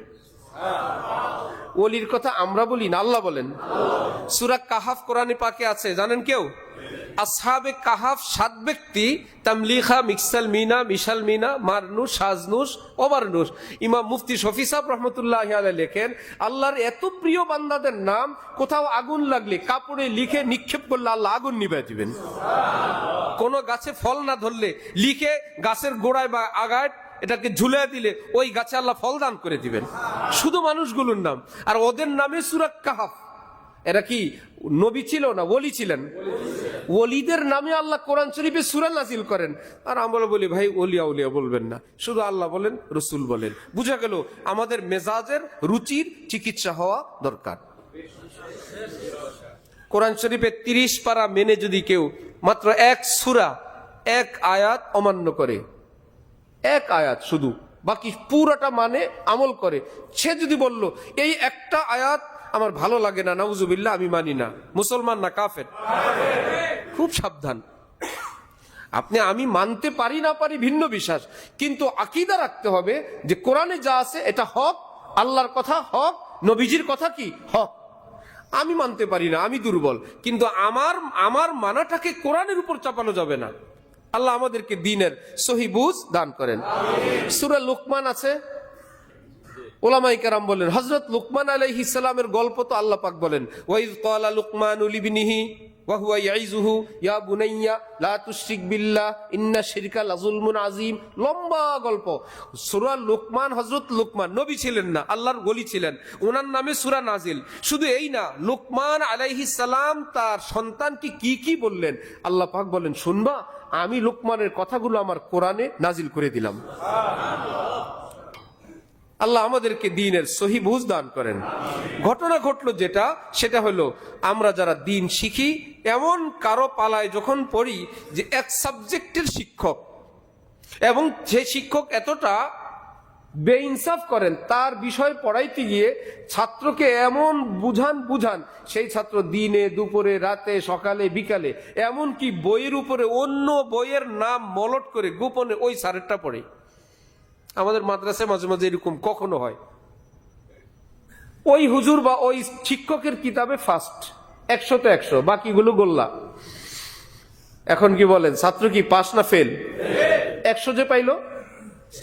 [SPEAKER 1] ওলির কথা আমরা বলি না, আল্লাহ বলেন। সূরা কাহাফ কোরআনে পাকে আছে, জানেন কেউ? আসহাবে কাহাফ 7 ব্যক্তি, তামলিখা, মিকসাল মিনা, মিশাল মিনা, মারনুস, সাজনুস, ওমারনুস। ইমাম মুফতি শফি সাহেব রহমতুল্লাহ আলাইহি লেখেন আল্লাহর এত প্রিয় বান্দাদের নাম, কোথাও আগুন লাগলে কাপড়ে লিখে নিক্ষেপ করলে আল্লাহ আগুন নিভাই দিবেন। কোন গাছে ফল না ধরলে লিখে গাছের গোড়ায় বা আগায় এটাকে ঝুলে দিলে ওই গাছে আল্লাহ ফল দান করে দিবেন। শুধু মানুষগুলোর নাম, আর ওদের নামে সূরা কাহাফ। এরা কি নবী ছিল না ওলি ছিলেন? ওলিদের নামে আল্লাহ কোরআন শরীফে সূরা নাজিল করেন। আর আমরা বলি ভাই ওলিয়া উলিয়া বলবেন না, শুধু আল্লাহ বলেন, রসুল বলেন। বুঝা গেল আমাদের মেজাজের রুচির চিকিৎসা হওয়া দরকার। কোরআন শরীফে 30 পারা মেনে যদি কেউ মাত্র এক সূরা, এক আয়াত অমান্য করে, এক আয়াত শুধু, বাকি পুরোটা মানে আমল করে, সে যদি বলল এই একটা আয়াত আমার ভালো লাগে না, নাউজুবিল্লাহ, আমি মানি না, মুসলমান না কাফের? খুব সাবধান। আপনি আমি মানতে পারি না পারি ভিন্ন বিশ্বাস, কিন্তু আকীদা রাখতে হবে যে কোরআনে যা আছে এটা হক, আল্লাহর কথা হক, নবীজির কথা কি হক। আমি মানতে পারি না, আমি দুর্বল, কিন্তু আমার মানাটাকে কোরআনের উপর চাপানো যাবে না। আল্লাহ আমাদেরকে দ্বীনের সহি বুঝ দান করেন। সূরা লুকমান আছে, উলামায়ে কেরাম বলেন হযরত লুকমান আলাইহিস সালামের গল্প তো আল্লাহ পাক বলেন ওয়াইজ ক্বালা লুকমানু লিবনিহি ওয়া হুয়া ইয়াইযুহু ইয়া বুনাইয়া লা তুশরিক বিল্লাহ ইন্না শিরকা লাযুলমুন আযীম। লম্বা গল্প। সূরা লুকমান, হযরত লুকমান নবী ছিলেন না, আল্লাহর ওলি ছিলেন, ওনার নামে সূরা নাজিল। শুধু এই না, লুকমান আলাইহিস সালাম তার সন্তানকে কি কি বললেন আল্লাহ পাক বলেন শুনবা, আমি লুকমানের কথাগুলো আমার কোরআনে নাজিল করে দিলাম। আল্লাহ আমাদেরকে দ্বীনের সহি বুঝ দান করেন। ঘটনা ঘটলো যেটা, সেটা হলো আমরা যারা দ্বীন শিখি, এমন কারো পালায় যখন পড়ি যে এক সাবজেক্টের শিক্ষক, এবং সেই শিক্ষক এতটা বেইনসাফ করেন, তার বিষয় পড়াইতে গিয়ে ছাত্রকে এমন বুঝান সেই ছাত্র দিনে দুপুরে রাতে সকালে বিকালে এমনকি বইয়ের উপরে অন্য বইয়ের নাম মলট করে গোপনে ওই স্যারেরটা পড়ে। আমাদের মাদ্রাসায় মাঝে মাঝে এরকম কখনো হয়, ওই হুজুর বা ওই শিক্ষকের কিতাবে ফার্স্ট 100 তে 100, বাকিগুলো গোল্লা। এখন কি বলেন, ছাত্র কি পাস না ফেল? 100 যে পাইলো,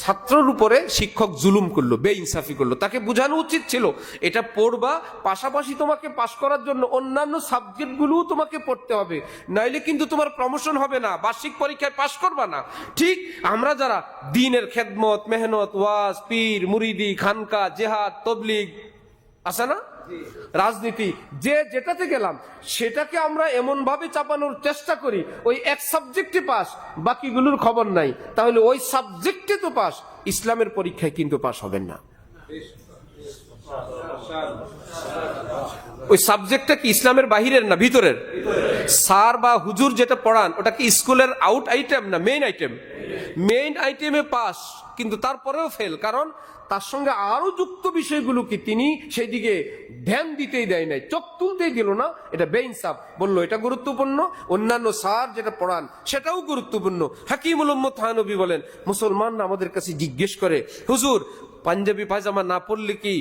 [SPEAKER 1] ছাত্রের উপরে শিক্ষক জুলুম করলো, বেইনসাফি করলো। তাকে বোঝানো উচিত ছিল এটা পড়বা, পাশাপাশি তোমাকে পাশ করার জন্য অন্যান্য সাবজেক্টগুলোও তোমাকে পড়তে হবে, নাইলে কিন্তু তোমার প্রমোশন হবে না, বার্ষিক পরীক্ষায় পাশ করবা না। ঠিক আমরা যারা দ্বীনের খেদমত, মেহনত, ওয়াজ, পীর, মুরিদি, খানকা, জেহাদ, তবলিগ আছে না, রাজনীতি, যে যেটাতে গেলাম সেটাকে আমরা এমন ভাবে চাপানোর চেষ্টা করি ওই এক সাবজেক্টে পাস, বাকিগুলোর খবর নাই, তাহলে ওই সাবজেক্টে তো পাস, ইসলামের পরীক্ষায় কিন্তু পাস হবেন না। ওই সাবজেক্টটা কি ইসলামের বাহিরের না ভিতরের? স্যার বা হুজুর যেটা পড়ান ওটা কি স্কুলের আউট আইটেম না মেইন আইটেম? মেইন আইটেমে পাস, কিন্তু তারপরেও ফেল, কারণ তার সঙ্গে আরো যুক্ত বিষয়গুলো কি তিনি সেই দিকে ধ্যান দিতেই দেয় নাই, চোখ তুলতেই দিল না। এটা বেইনসাফ। বললো এটা গুরুত্বপূর্ণ, অন্যান্য স্যার যেটা পড়ান সেটাও গুরুত্বপূর্ণ। হাকিমুল উম্মত থানবী বলেন, মুসলমানরা আমাদের কাছে জিজ্ঞেস করে, হুজুর পাঞ্জাবি পায়জামা না পরলে কি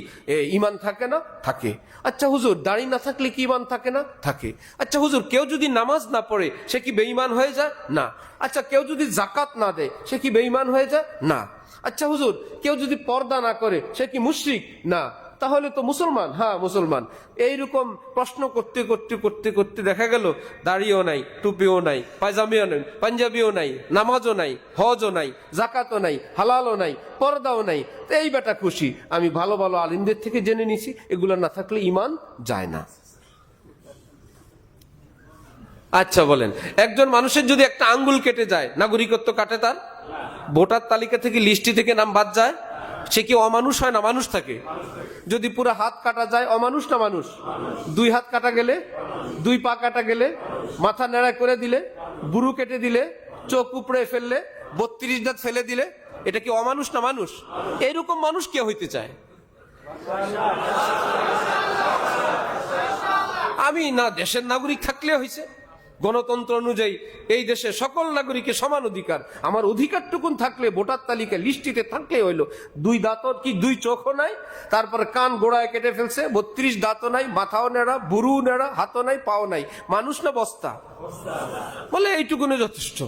[SPEAKER 1] ইমান থাকে না? থাকে। আচ্ছা হুজুর দাড়ি না থাকলে কি ইমান থাকে না? থাকে। আচ্ছা হুজুর কেউ যদি নামাজ না পড়ে সে কি বেঈমান হয়ে যায়? না। আচ্ছা কেউ যদি যাকাত না দেয় সে কি বেঈমান হয়ে যায়? না। আচ্ছা হুজুর কেউ যদি পর্দা না করে সে কি মুশরিক? না। তাহলে তো মুসলমান? হ্যাঁ মুসলমান। এইরকম প্রশ্ন করতে করতে করতে করতে দেখা গেল দাড়িও নাই, টুপিও নাই, পায়জামিও নাই, পাঞ্জাবিও নাই, নামাজও নাই, হজও নাই, জাকাতও নাই, হালালও নাই, পর্দাও নাই। এই বেটা খুশি, আমি ভালো ভালো আলিমদের থেকে জেনে নিছি এগুলো না থাকলে ইমান যায় না। আচ্ছা বলেন, একজন মানুষের যদি একটা আঙ্গুল কেটে যায়, নাগরিকত্ব কাটে তার? ভোটার তালিকা থেকে লিস্টি থেকে নাম বাদ যায়, সে কি অমানুষ হয় না মানুষ থাকে? যদি পুরো হাত কাটা যায় অমানুষ না মানুষ? 2 হাত কাটা গেলে, 2 পা কাটা গেলে, মাথা নেড়া করে দিলে, বুরু কেটে দিলে, চোখ উপড়ে ফেললে, 32 দাঁত ফেলে দিলে, এটা কি অমানুষ না মানুষ? এইরকম মানুষ কে হইতে চায়? আমি না দেশের নাগরিক থাকলে হয়েছে, গণতন্ত্র অনুযায়ী এই দেশে সকল নাগরিকের সমান অধিকার, আমার অধিকারটুকুন থাকলে ভোটার তালিকা লিস্টিতে থাকলে হইলো। 2 দাঁতও কি 2 চোখও নাই, তারপর কান গোড়ায় কেটে ফেলছে, 32 দাঁতও নাই, মাথাও নেড়া, বুরু নেড়া, হাতও নাই, পাও নাই, মানুষ না বস্তা? বলে এইটুকুনে যথেষ্ট।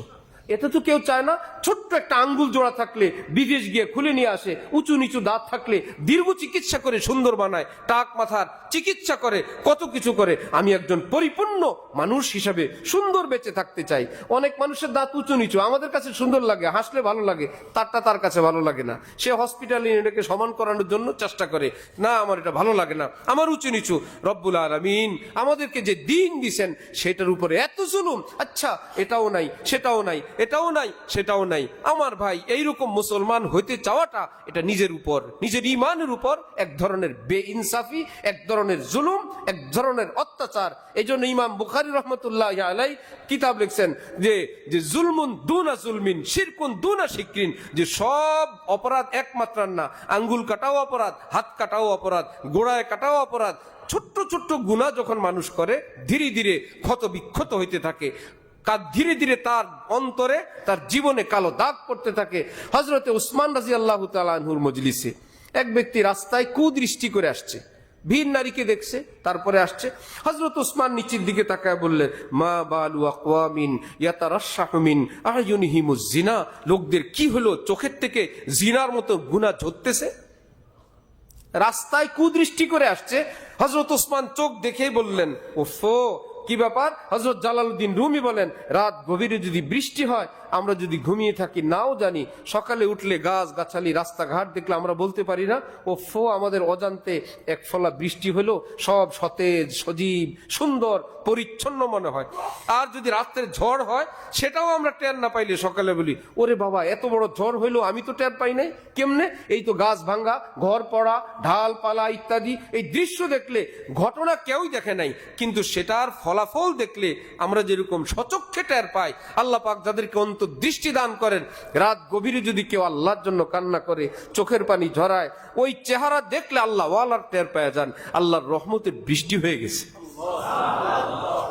[SPEAKER 1] এটা তো কেউ চায় না। ছোট্ট একটা আঙ্গুল জোড়া থাকলে বিদেশ গিয়ে খুলে নিয়ে আসে, উঁচু নিচু দাঁত থাকলে দীর্ঘ চিকিৎসা করে সুন্দর বানায়, টাক মাথার চিকিৎসা করে, কত কিছু করে। আমি একজন পরিপূর্ণ মানুষ হিসাবে সুন্দর বেঁচে থাকতে চাই। অনেক মানুষের দাঁত উঁচু নিচু, আমাদের কাছে সুন্দর লাগে, হাসলে ভালো লাগে, তারটা তার কাছে ভালো লাগে না। সে হসপিটালে এটাকে সমান করানোর জন্য চেষ্টা করে, না আমার এটা ভালো লাগে না, আমার উঁচু নিচু। রব্বুল আলামিন আমাদেরকে যে দিন দিছেন সেটার উপরে এত জুলুম। আচ্ছা এটাও নাই, সেটাও নাই, এটাও নাই, সেটাও নাই। আমার ভাই এইরকম মুসলমান হইতে চাওয়াটা এটা নিজের উপর, নিজের ইমানের উপর এক ধরনের বেইনসাফি, এক ধরনের জুলুম, এক ধরনের অত্যাচার। এই জন্য ইমাম বুখারী রহমতুল্লাহ আলাইহি কিতাব লিখছেন যে জুলমুন দুনা জুলমিন, শিরকুন দুনা শিকরিন, যে সব অপরাধ একমাত্রার না। আঙ্গুল কাটাও অপরাধ, হাত কাটাও অপরাধ, গোড়ায় কাটাও অপরাধ। ছোট্ট ছোট্ট গুনাহ যখন মানুষ করে ধীরে ধীরে ক্ষত বিক্ষত হইতে থাকে, ধীরে ধীরে তার অন্তরে, তার জীবনে কালো দাগ পড়তে থাকে। হযরতে উসমান রাদিয়াল্লাহু তাআলা আনহুর মজলিসে এক ব্যক্তি রাস্তায় কুদৃষ্টি করে আসছে, ভিন নারীকে দেখছে, তারপরে আসছে। হযরত উসমান নিচের দিকে তাকায় বললেন, মা বালু আকওয়ামিন ইয়াতারাশাহু মিন আয়ুনিহিমুজ জিনা, লোকদের কি হলো, চোখের থেকে জিনার মতো গুনাহ ঝরতেছে। রাস্তায় কুদৃষ্টি করে আসছে। হযরত উসমান চোখ দেখেই বললেন, ওফো কি ব্যাপার? হযরত জালালউদ্দিন রুমি বলেন, রাত গভীরে যদি বৃষ্টি হয়, আমরা যদি ঘুমিয়ে থাকি নাও জানি, সকালে উঠলে গাছ গাছালি রাস্তাঘাট দেখলে আমরা বলতে পারি না ও ফো আমাদের অজান্তে এক ফলা বৃষ্টি হলো, সব সতেজ সজীব সুন্দর পরিচ্ছন্ন মনে হয়। আর যদি রাত্রে ঝড় হয় সেটাও আমরা টের না পাইলে সকালে বলি, ওরে বাবা এত বড় ঝড় হইলো, আমি তো টের পাই নাই। কেমনে? এই তো গাছ ভাঙ্গা, ঘর পড়া, ঢাল পালা ইত্যাদি এই দৃশ্য দেখলে, ঘটনা কেউই দেখে নাই, কিন্তু সেটার ফলাফল দেখলে আমরা যেরকম সচক্ষে টের পাই। আল্লাহ পাক যাদেরকে দৃষ্টি দান করেন, রাত গভীরে যদি কেউ আল্লাহর জন্য কান্না করে, চোখের পানি ঝরায়, ওই চেহারা দেখলে আল্লাহ ওয়ালার টের পায় যান আল্লাহর রহমতের বৃষ্টি হয়ে গেছে।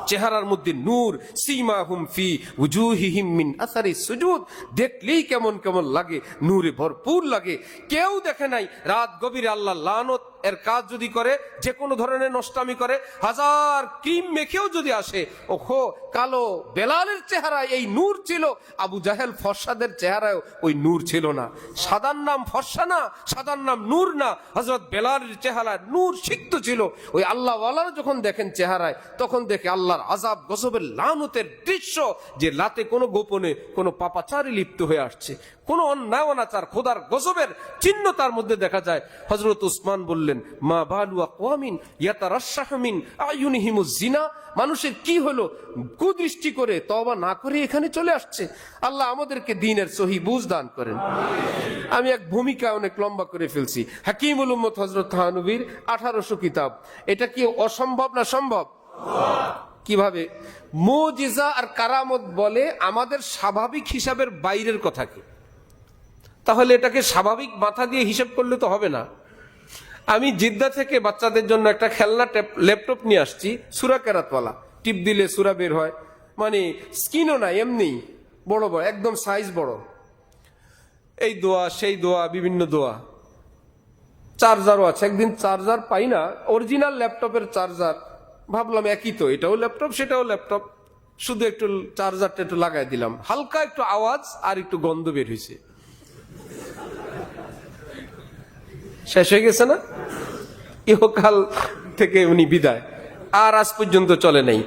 [SPEAKER 1] চেহারার মধ্যে নূর, সীমাহুম ফি উজুহিহিম মিন আসারি সুজুদ, দেখলেই কেমন কেমন লাগে, নূরে ভরপুর লাগে। কেউ দেখে নাই রাত গভীরে আল্লাহ লানত এর কাজ যদি করে, যে কোনো ধরনের নষ্টামি করে, হাজার ক্রিম মেখেও যদি আসে, ওখো কালো বেলালের চেহারায় এই নূর ছিল, আবু জাহেল ফর্সাদের চেহারায় ওই নূর ছিল না। সাদার নাম ফর্সা না, সাদার নাম নূর না, হযরত বেলালের চেহারায় নূর সিক্ত ছিল। ওই আল্লাহ ওয়ালারা যখন দেখেন চেহারায়, তখন দেখে আল্লাহর আযাব গজবের লানতের দৃশ্য, যে লাতে কোনো গোপনে কোনো পাপাচারী লিপ্ত হয়ে আসছে, কোন অন্যায় অনাচার, খোদার গজবের চিহ্ন তার মধ্যে দেখা যায়। হযরত উসমান বললেন, মা বালু আকওয়ামিন ইয়াতারাশাহু মিন আয়ুনিহিমুজ জিনা, মানুষের কি হলো কুদৃষ্টি করে তওবা না করে এখানে চলে আসছে। আল্লাহ আমাদেরকে দ্বীনের সহি বুঝ দান করেন। আমি এক ভূমিকা অনেক লম্বা করে ফেলছি। হাকিমুল উম্মত হযরত থানবীর 1800 কিতাব, এটা কি অসম্ভব না সম্ভব? কিভাবে? মুজিজা আর কারামত বলে আমাদের স্বাভাবিক হিসাবের বাইরের কথা কি? তাহলে এটাকে স্বাভাবিক মাথা দিয়ে হিসাব করলে তো হবে না। আমি জিদ্দা থেকে বাচ্চাদের জন্য একটা খেলনা ল্যাপটপ নিয়ে আসছি, সূরা কেরাতওয়ালা, টিপ দিলে সূরা বের হয়, মানে স্ক্রিনও না, এমনি বড় বড় একদম সাইজ বড়, এই দোয়া সেই দোয়া, বিভিন্ন দোয়া, চার্জারও আছে। একদিন চার্জার পাই না, অরিজিনাল ল্যাপটপের চার্জার, ভাবলাম একই তো, এটাও ল্যাপটপ সেটাও ল্যাপটপ, শুধু একটু চার্জারটা একটু লাগাই দিলাম, হালকা একটু আওয়াজ আর একটু গন্ধ বের হয়েছে, শেষ হয়ে গেছে না? ইহকাল থেকে উনি বিদায়, আর আজ পর্যন্ত চলে নাই।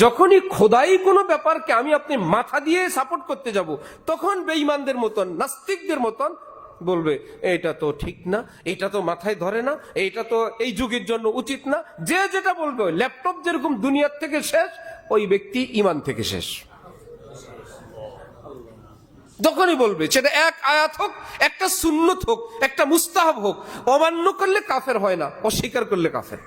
[SPEAKER 1] যখনই খোদাই কোনো ব্যাপারকে আমি আপনি মাথা দিয়ে সাপোর্ট করতে যাব, তখন বেঈমানদের মতন, নাস্তিকদের মতন বলবে এটা তো ঠিক না, এটা তো মাথায় ধরে না, এটা তো এই যুগের জন্য উচিত না। যে যেটা বলবে, ল্যাপটপ যেরকম দুনিয়ার থেকে শেষ, ওই ব্যক্তি ঈমান থেকে শেষ। যখনই বলবে, সেটা এক আয়াত হোক, একটা সুন্নত হোক, একটা মুস্তাহাব হোক, অমান্য করলে কাফের হয় না, অস্বীকার করলে কাফের।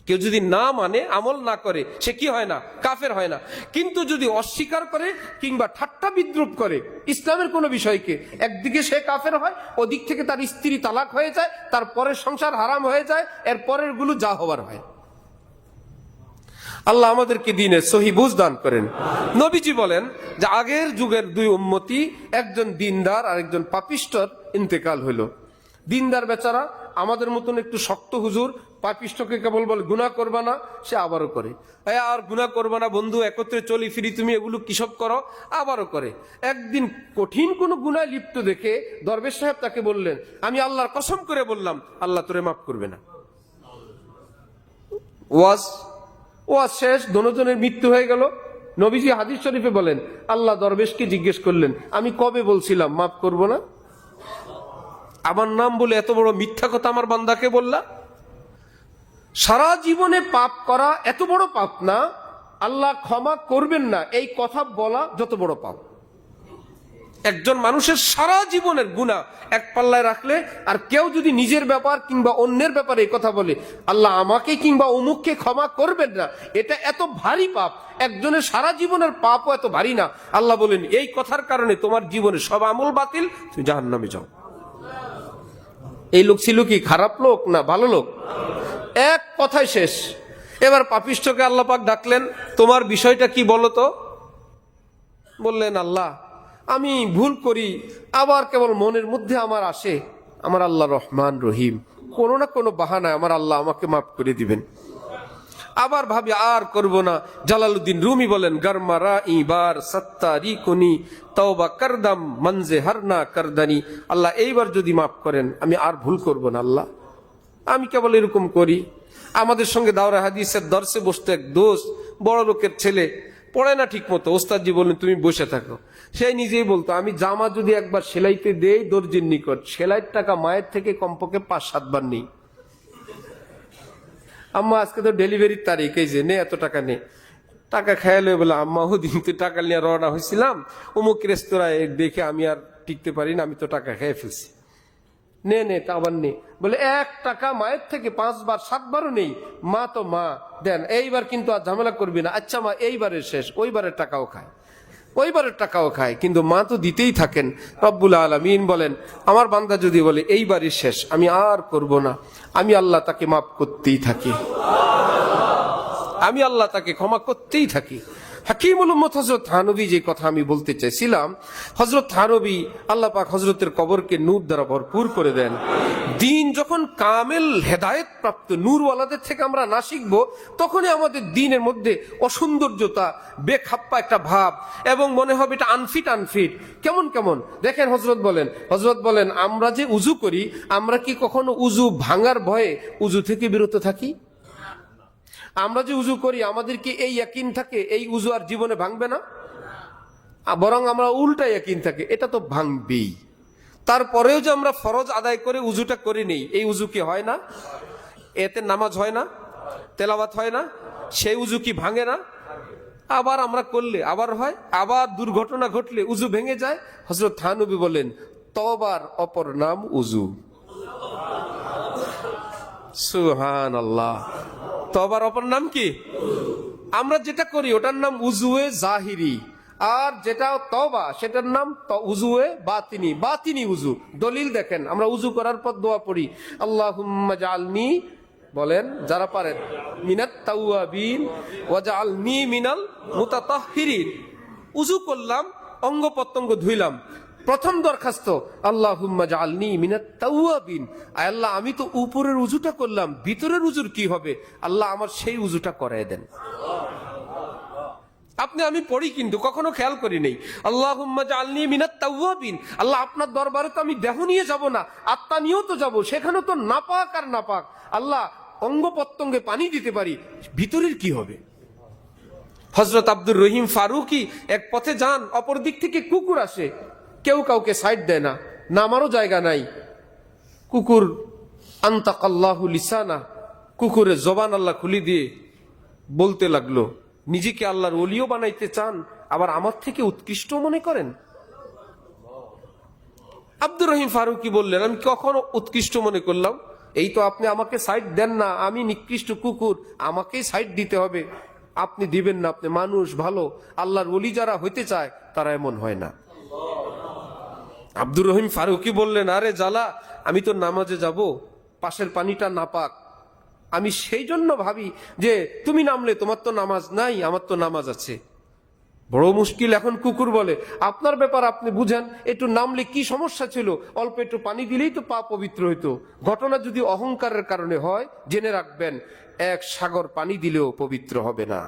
[SPEAKER 1] কেউ যদি না মানে, আমল না করে, সে কি হয় না? কাফের হয় না। কিন্তু যদি অস্বীকার করে কিংবা ঠাট্টা বিদ্রুপ করে ইসলামের কোনো বিষয়কে, একদিকে সে কাফের হয়, ওদিক থেকে তার স্ত্রী তালাক হয়ে যায়, তার পরের সংসার হারাম হয়ে যায়, এর পরের গুলো যা হবার হয়। আল্লাহ আমাদেরকে দ্বীনের সহি বুঝ দান করেন। নবীজি বলেন যে আগের যুগের দুই উম্মতি, একজন দিনদার আর একজন পাপিষ্টর ইন্তেকাল হইল। দিনদার বেচারা আমাদের মতন একটু শক্ত হুজুর, পাপিষ্টকে কেবল বলে গুনাহ করবা না, সে আবারও করে, আর গুনাহ করবা না বন্ধু, একত্রে চলি ফিরি, তুমি এগুলো কিসব করো, আবারও করে। একদিন কঠিন কোন গুনায় লিপ্ত দেখে দরবেশ সাহেব তাকে বললেন, আমি আল্লাহর কসম করে বললাম আল্লাহ তোরে মাফ করবে না। ওয়াজ শেষ, দোনোজনের মৃত্যু হয়ে গেল। নবীজি হাদিস শরীফে বলেন, আল্লাহ দরবেশকে জিজ্ঞেস করলেন, আমি কবে বলছিলাম মাফ করব না? আমার নাম বলে এত বড় মিথ্যা কথা আমার বান্দাকে বললা? সারা জীবনে পাপ করা এত বড় পাপ না, আল্লাহ ক্ষমা করবেন না এই কথা বলা যত বড় পাপ। একজন মানুষের সারা জীবনের গুনাহ এক পাল্লায় রাখলে, আর কেউ যদি নিজের ব্যাপার কিংবা অন্যের ব্যাপারে এই কথা বলে আল্লাহ আমাকে কিংবা অমুককে ক্ষমা করবেন না, এটা এত ভারী পাপ। একজনের সারা জীবনের পাপও এত ভারী না। আল্লাহ বলেন এই কথার কারণে তোমার জীবনে সব আমল বাতিল, তুমি জাহান্নামে যাও। এই লোক ছিল কি খারাপ লোক না ভালো লোক? এক কথায় শেষ। এবার পাপিষ্ঠকে আল্লাহ পাক ডাকলেন, তোমার বিষয়টা কি বলো তো? বললেন, আল্লাহ আমি ভুল করি, আবার কেবল মনের মধ্যে আমার আসে, আমার আল্লাহ রহমান রহিম, কোনো না কোনো বাহানায় আমার আল্লাহ আমাকে মাফ করে দিবেন। আবার ভাবি আর করব না। জালালউদ্দিন রুমি বলেন, গরমারা ইবার সত্তারি কুনি তওবা করদাম মনজে হরনা করদানি, আল্লাহ এইবার যদি মাফ করেন আমি আর ভুল করব না আল্লাহ, আমি কেবল এরকম করি। আমাদের সঙ্গে দাওরা হাদিসের দর্শে বসতো এক দোস্ত, বড় লোকের ছেলে, পড়ে না ঠিক মতো, ওস্তাদজি বললেন তুমি বসে থাকো। সে নিজেই বলতো আমি জামা যদি একবার সেলাইতে দেই দর্জির নিকট, সেলাইয়ের টাকা মায়ের থেকে কমপক্ষে 5-7 বার নেই। আম্মা আজকে তো ডেলিভারির তারিখ, এই যে নে এত টাকা নে। টাকা খেয়ালে বলে আম্মা ওদিন তো টাকা নিয়ে রওনা হয়েছিলাম অমুক রেস্তোরাঁয়, দেখে আমি আর টিকতে পারি না, আমি তো টাকা খেয়ে ফেলছি। নে নে তা আবার নে। বলে 1 টাকা মায়ের থেকে 5 বার 7 বারও নেই। মা তো মা, দেন এইবার কিন্তু আর ঝামেলা করবি না। আচ্ছা মা এইবারের শেষ, ওইবারের টাকাও খায়, ওইবারের টাকাও খায়, কিন্তু মা তো দিতেই থাকেন। রব্বুল আলামিন বলেন আমার বান্দা যদি বলে এইবারই শেষ, আমি আর করব না, আমি আল্লাহ তাকে মাফ করতেই থাকি, আমি আল্লাহ তাকে ক্ষমা করতেই থাকি। হাকিমুল উম্মত হযরত থানবী যে কথা আমি বলতে চাইছিলাম, হযরত থানবী আল্লাহ পাক হযরতের কবরকে নূর দ্বারা ভরপুর করে দেন। দিন যখন কামেল হেদায়েত প্রাপ্ত নূরওয়ালাদের থেকে আমরা না শিখবো, তখনই আমাদের দিনের মধ্যে অসৌন্দর্যতা, বেখাপ্পা একটা ভাব, এবং মনে হবে এটা আনফিট আনফিট, কেমন কেমন। দেখেন হযরত বলেন আমরা যে উজু করি, আমরা কি কখনো উজু ভাঙার ভয়ে উজু থেকে বিরত থাকি? আমরা যে উজু করি আমাদের কি এই ইয়াকিন থাকে এই উজু আর জীবনে ভাঙবে না? বরং আমরা উল্টা ইয়াকিন থাকে এটা তো ভাঙবেই। তারপরেও যে আমরা ফরজ আদায় করে উজুটা করে নেই, এই উজু কি হয় না? এতে নামাজ হয় না, তেলাওয়াত হয় না, সেই উজু কি ভাঙে না? আবার আমরা করলে আবার হয়, আবার দুর্ঘটনা ঘটলে উজু ভেঙে যায়। হযরত থানবী বলেন তওবার অপর নাম উজু। সুবহানাল্লাহ, তওবার অপর নাম কি? আমরা যেটা করি ওটার নাম উজুয়ে জাহিরি, আর যেটা তওবা সেটার নাম উজুয়ে বাতিনি, বাতিনি উজু। দলিল দেখেন, আমরা উজু করার পর দোয়া পড়ি আল্লাহুম্মা জাআলনি, বলেন যারা পারেন, মিনাত তাওয়াবিন ওয়াজআলনি মিনাল মুতাতাহহিরিন। উজু করলাম, অঙ্গ প্রত্যঙ্গ ধুইলাম, প্রথম দরখাস্ত আল্লাহুম্মা জাআলনি মিনাত তাওয়াবিন, আয় আল্লাহ আমি তো উপরের উজুটা করলাম, ভিতরের উজুর কি হবে? আল্লাহ আমার সেই উজুটা করায় দেন। আপনি আমি পড়ি কিন্তু কখনো খেয়াল করি নেই আল্লাহুম্মা জাআলনি মিনাত তাওয়াবিন। আল্লাহ আপনার দরবারে তো আমি দেহ নিয়ে যাব না, আত্মা নিয়েও তো যাব, সেখানে তো নাপাক আর নাপাক। আল্লাহ অঙ্গ প্রত্যঙ্গে পানি দিতে পারি, ভিতরের কি হবে? হযরত আব্দুর রহিম ফারুকি এক পথে যান, অপর দিক থেকে কুকুর আসে, কেউ কাউকে সাইড দেয় না, নামারও জায়গা নাই। কুকুর আনতাকাল্লাহু লিসানা, কুকুরের জবান আল্লাহ খুলি দিয়ে বলতে লাগলো, নিজেকে আল্লাহর ওলিও বানাইতে চান, আবার আমার থেকে উৎকৃষ্ট মনে করেন? আব্দুর রহিম ফারুকি বললেন আমি কখনো উৎকৃষ্ট মনে করলাম? এই তো আপনি আমাকে সাইড দেন না, আমি নিকৃষ্ট কুকুর, আমাকেই সাইড দিতে হবে। আপনি দিবেন না, আপনি মানুষ ভালো, আল্লাহর ওলি যারা হইতে চায় তারা এমন হয় না। আব্দুর রহিম ফারুকি বললেন আরে জালা, আমি তো নামাজে যাব, পাশের পানিটা নাপাক, আমি সেই জন্য ভাবি যে তুমি নামলে তোমার তো নামাজ নাই, আমার তো নামাজ আছে। বড় মুশকিল। এখন কুকুর বলে আপনার ব্যাপার আপনি বুঝেন, একটু নামলে কি সমস্যা ছিল, অল্প একটু পানি দিলেই তো পা পবিত্র হইতো। ঘটনা যদি অহংকারের কারণে হয়, জেনে রাখবেন 1 সাগর পানি দিলেও পবিত্র হবে না।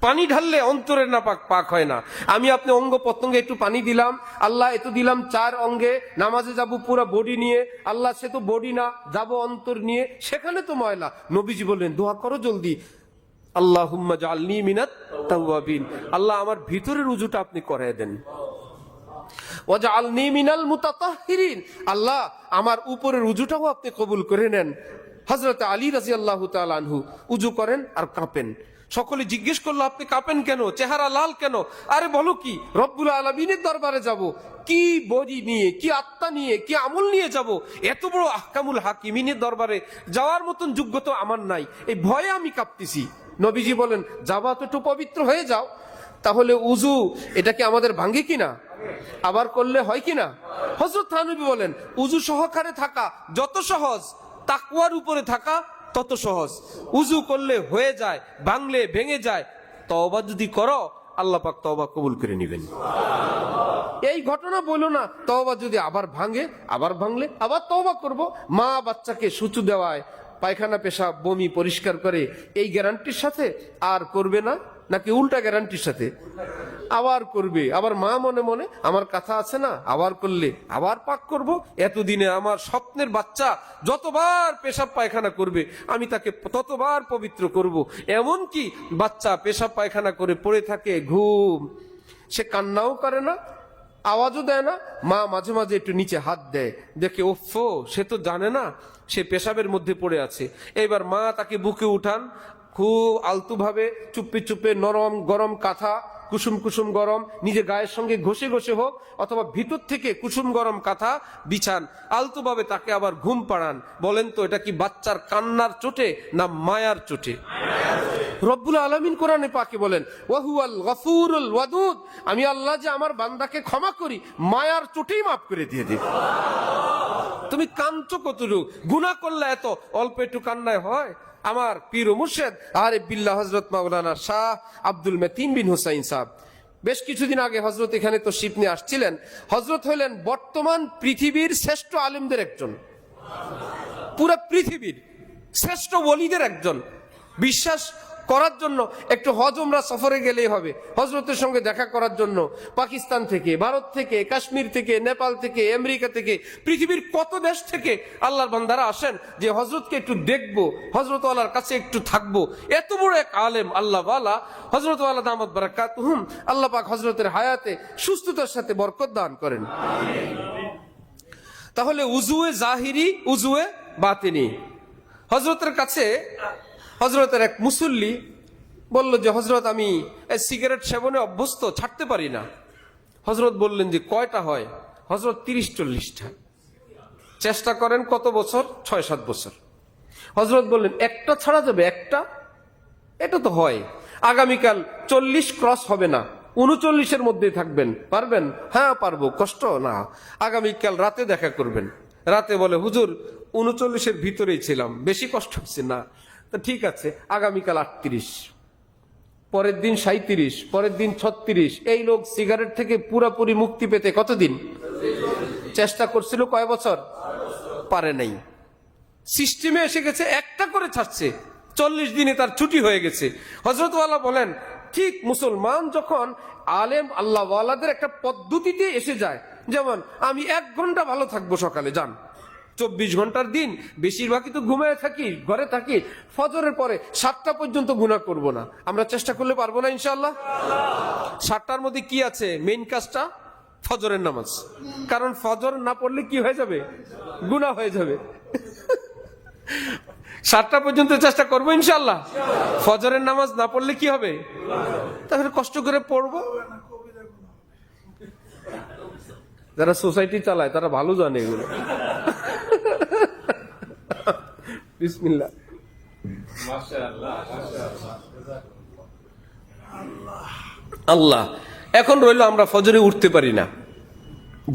[SPEAKER 1] পানি ঢাললে অন্তরের নাপাক পাক হয় না। আমি আপনি অঙ্গ প্রত্যঙ্গে একটু পানি দিলাম, আল্লাহ এত দিলাম 4 অঙ্গে, নামাজে যাব পুরো বডি নিয়ে, আল্লাহ সে তো বডি না, যাব অন্তর নিয়ে, সেখানে তো ময়লা। নবীজি বললেন দোয়া করো জলদি, আল্লাহুম্মা জাআলনি মিনাত তাওয়াবিন, আল্লাহ আমার ভিতরের উজুটা আপনি করায় দেন। ওয়াজআলনি মিনাল মুতাতাহহিরিন, আল্লাহ আমার উপরের উজুটাও আপনি কবুল করে নেন। হযরত আলী রাদিয়াল্লাহু তাআলা আনহু উজু করেন আর কাঁপেন। সকলে জিজ্ঞেস করলো আপনি কাঁপেন কেন, চেহারা লাল কেন? আরে বলো কি, রব্বুল আলামিনের দরবারে যাব, কি বডি নিয়ে, কি আত্মা নিয়ে, কি আমল নিয়ে যাব? এত বড় আহকামুল হাকিমিনের দরবারে যাওয়ার মতন যোগ্যতা আমার নাই, এই ভয়ে আমি কাঁপতেছি। নবীজি বলেন যাবা তো একটু পবিত্র হয়ে যাও। তাহলে উজু এটা কি আমাদের ভাঙ্গে কিনা? আবার করলে হয় কিনা? হযরত থানবী বলেন উজু সহকারে থাকা যত সহজ, তাকওয়ার উপরে থাকা তত সহজ। উজু করলে হয়ে যায়, ভাঙলে ভেঙে যায়, তওবা যদি করো আল্লাহ পাক তওবা কবুল করে নেবেন। এই ঘটনা বলো না তওবা যদি আবার ভাঙে, আবার ভাঙলে আবার তওবা করব। মা বাচ্চাকে সুচু দেওয়ায়, পায়খানা পেশাব বমি পরিষ্কার করে, এই গ্যারান্টির সাথে আর করবে না, নাকি উল্টা গ্যারান্টির সাথে? আবার করবে, আবার মা মনে মনে আমার কথা আছে না, আবার করলে আবার পাক করব। এতদিনে আমার স্বপ্নের বাচ্চা যতবার পেশাব পায়খানা করবে আমি তাকে ততবার পবিত্র করব। এমন কি বাচ্চা পেশাব পায়খানা করে পড়ে থাকে, ঘুম, সে কান্নাও করে না, আওয়াজও দেয় না, মা মাঝে মাঝে একটু নিচে হাত দেয়, দেখে ওফো সে তো জানে না সে পেশাবের মধ্যে পড়ে আছে। এবার মা তাকে বুকে উঠান, খুব আলতু ভাবে চুপে চুপে নরম গরম কাঁথা, কুসুম কুসুম গরম, নিজে গায়ের সঙ্গে ঘষে ঘষে হোক অথবা ভিতর থেকে কুসুম গরম কাঁথা বিছান, আলতু ভাবে তাকে আবার ঘুম পাড়ান। বলেন তো এটা কি বাচ্চার কান্নার চোটে না মায়ার চোটে? রব্বুল আলামিন কোরআনে পাকে বলেন ওয়াহুয়াল গফুরুল ওয়াদুদ, আমি আল্লাহ যে আমার বান্দাকে ক্ষমা করি, মায়ার চোটেই মাফ করে দিয়ে দিই। তুমি কাঁদছো কতটুকু? গুনাহ করলে এত অল্প একটু কান্নায় হয়? আমার পীর ও মুর্শিদ আরে বিল্লাহ হযরত মাওলানা শাহ আব্দুল মতিন বিন হুসাইন সাহেব বেশ কিছুদিন আগে হযরত এখানে তো শিপ নিয়ে আসছিলেন। হযরত হলেন বর্তমান পৃথিবীর শ্রেষ্ঠ আলেমদের একজন, পুরো পৃথিবীর শ্রেষ্ঠ ওলিদের একজন। বিশ্বাস করার জন্য একটু হজ উমরা সফরে গেলেই হবে, হযরতের সঙ্গে দেখা করার জন্য পাকিস্তান থেকে, ভারত থেকে, কাশ্মীর থেকে, নেপাল থেকে, আমেরিকা থেকে, পৃথিবীর কত দেশ থেকে আল্লাহর বান্দারা আসেন যে হযরতকে একটু দেখবো, হযরত ওয়ালার কাছে একটু থাকবো। এত বড় এক আলেম আল্লাহ ওয়ালা হযরত ওয়ালা দামাত বারাকাতুহুম, আল্লাহ পাক হযরতের হায়াতে সুস্থতার সাথে বরকত দান করেন। তাহলে উজুয়ে জাহিরি, উজুয়ে বাতিনি। হযরতের কাছে হযরতের এক মুসল্লি বলল যে হযরত আমি সিগারেট সেবনে অভ্যস্ত, ছাড়তে পারি না। হযরত বললেন যে কয়টা হয়? হযরত 30-40টা। চেষ্টা করেন কত বছর? 6-7 বছর। হযরত বললেন একটা ছাড়া যাবে? একটা? এটা তো হয়, আগামীকাল 40 ক্রস হবে না, 39-এর মধ্যেই থাকবেন, পারবেন? হ্যাঁ পারবো, কষ্ট না, আগামীকাল রাতে দেখা করবেন। রাতে বলে হুজুর 39-এর ভিতরেই ছিলাম, বেশি কষ্ট হচ্ছে না। তো ঠিক আছে, আগামীকাল 38, পরের দিন 37, পরের দিন 36। এই লোক সিগারেট থেকে পুরাপুরি মুক্তি পেতে কতদিন চেষ্টা করছিল? কয় বছর? পারে নাই। সিস্টেমে এসে গেছে, একটা করে ছাড়ছে, 40 দিনে তার ছুটি হয়ে গেছে। হযরত ওয়ালা বলেন ঠিক মুসলমান যখন আলেম আল্লাহ ওয়ালাদের একটা পদ্ধতিতে এসে যায়, যেমন আমি 1 ঘন্টা ভালো থাকবো সকালে, যান 24 ঘন্টার দিন বেশিরভাগই তো ঘুমায় থাকি, ঘরে থাকি, ফজরের পরে 7টা পর্যন্ত গুনাহ করব না। আমরা চেষ্টা করলে পারবো না ইনশাআল্লাহ? 7টার মধ্যে কি আছে? মেইন কাজটা ফজরের নামাজ, কারণ ফজর না পড়লে কি হয়ে যাবে? গুনাহ হয়ে যাবে। 7টা পর্যন্ত চেষ্টা করবো ইনশাআল্লাহ। ফজরের নামাজ না পড়লে কি হবে? তাহলে কষ্ট করে পড়বো। যারা সোসাইটি চালায় তারা ভালো জানে এগুলো। বিসমিল্লাহ। আল্লাহ এখন রইল আমরা ফজরে উঠতে পারি না,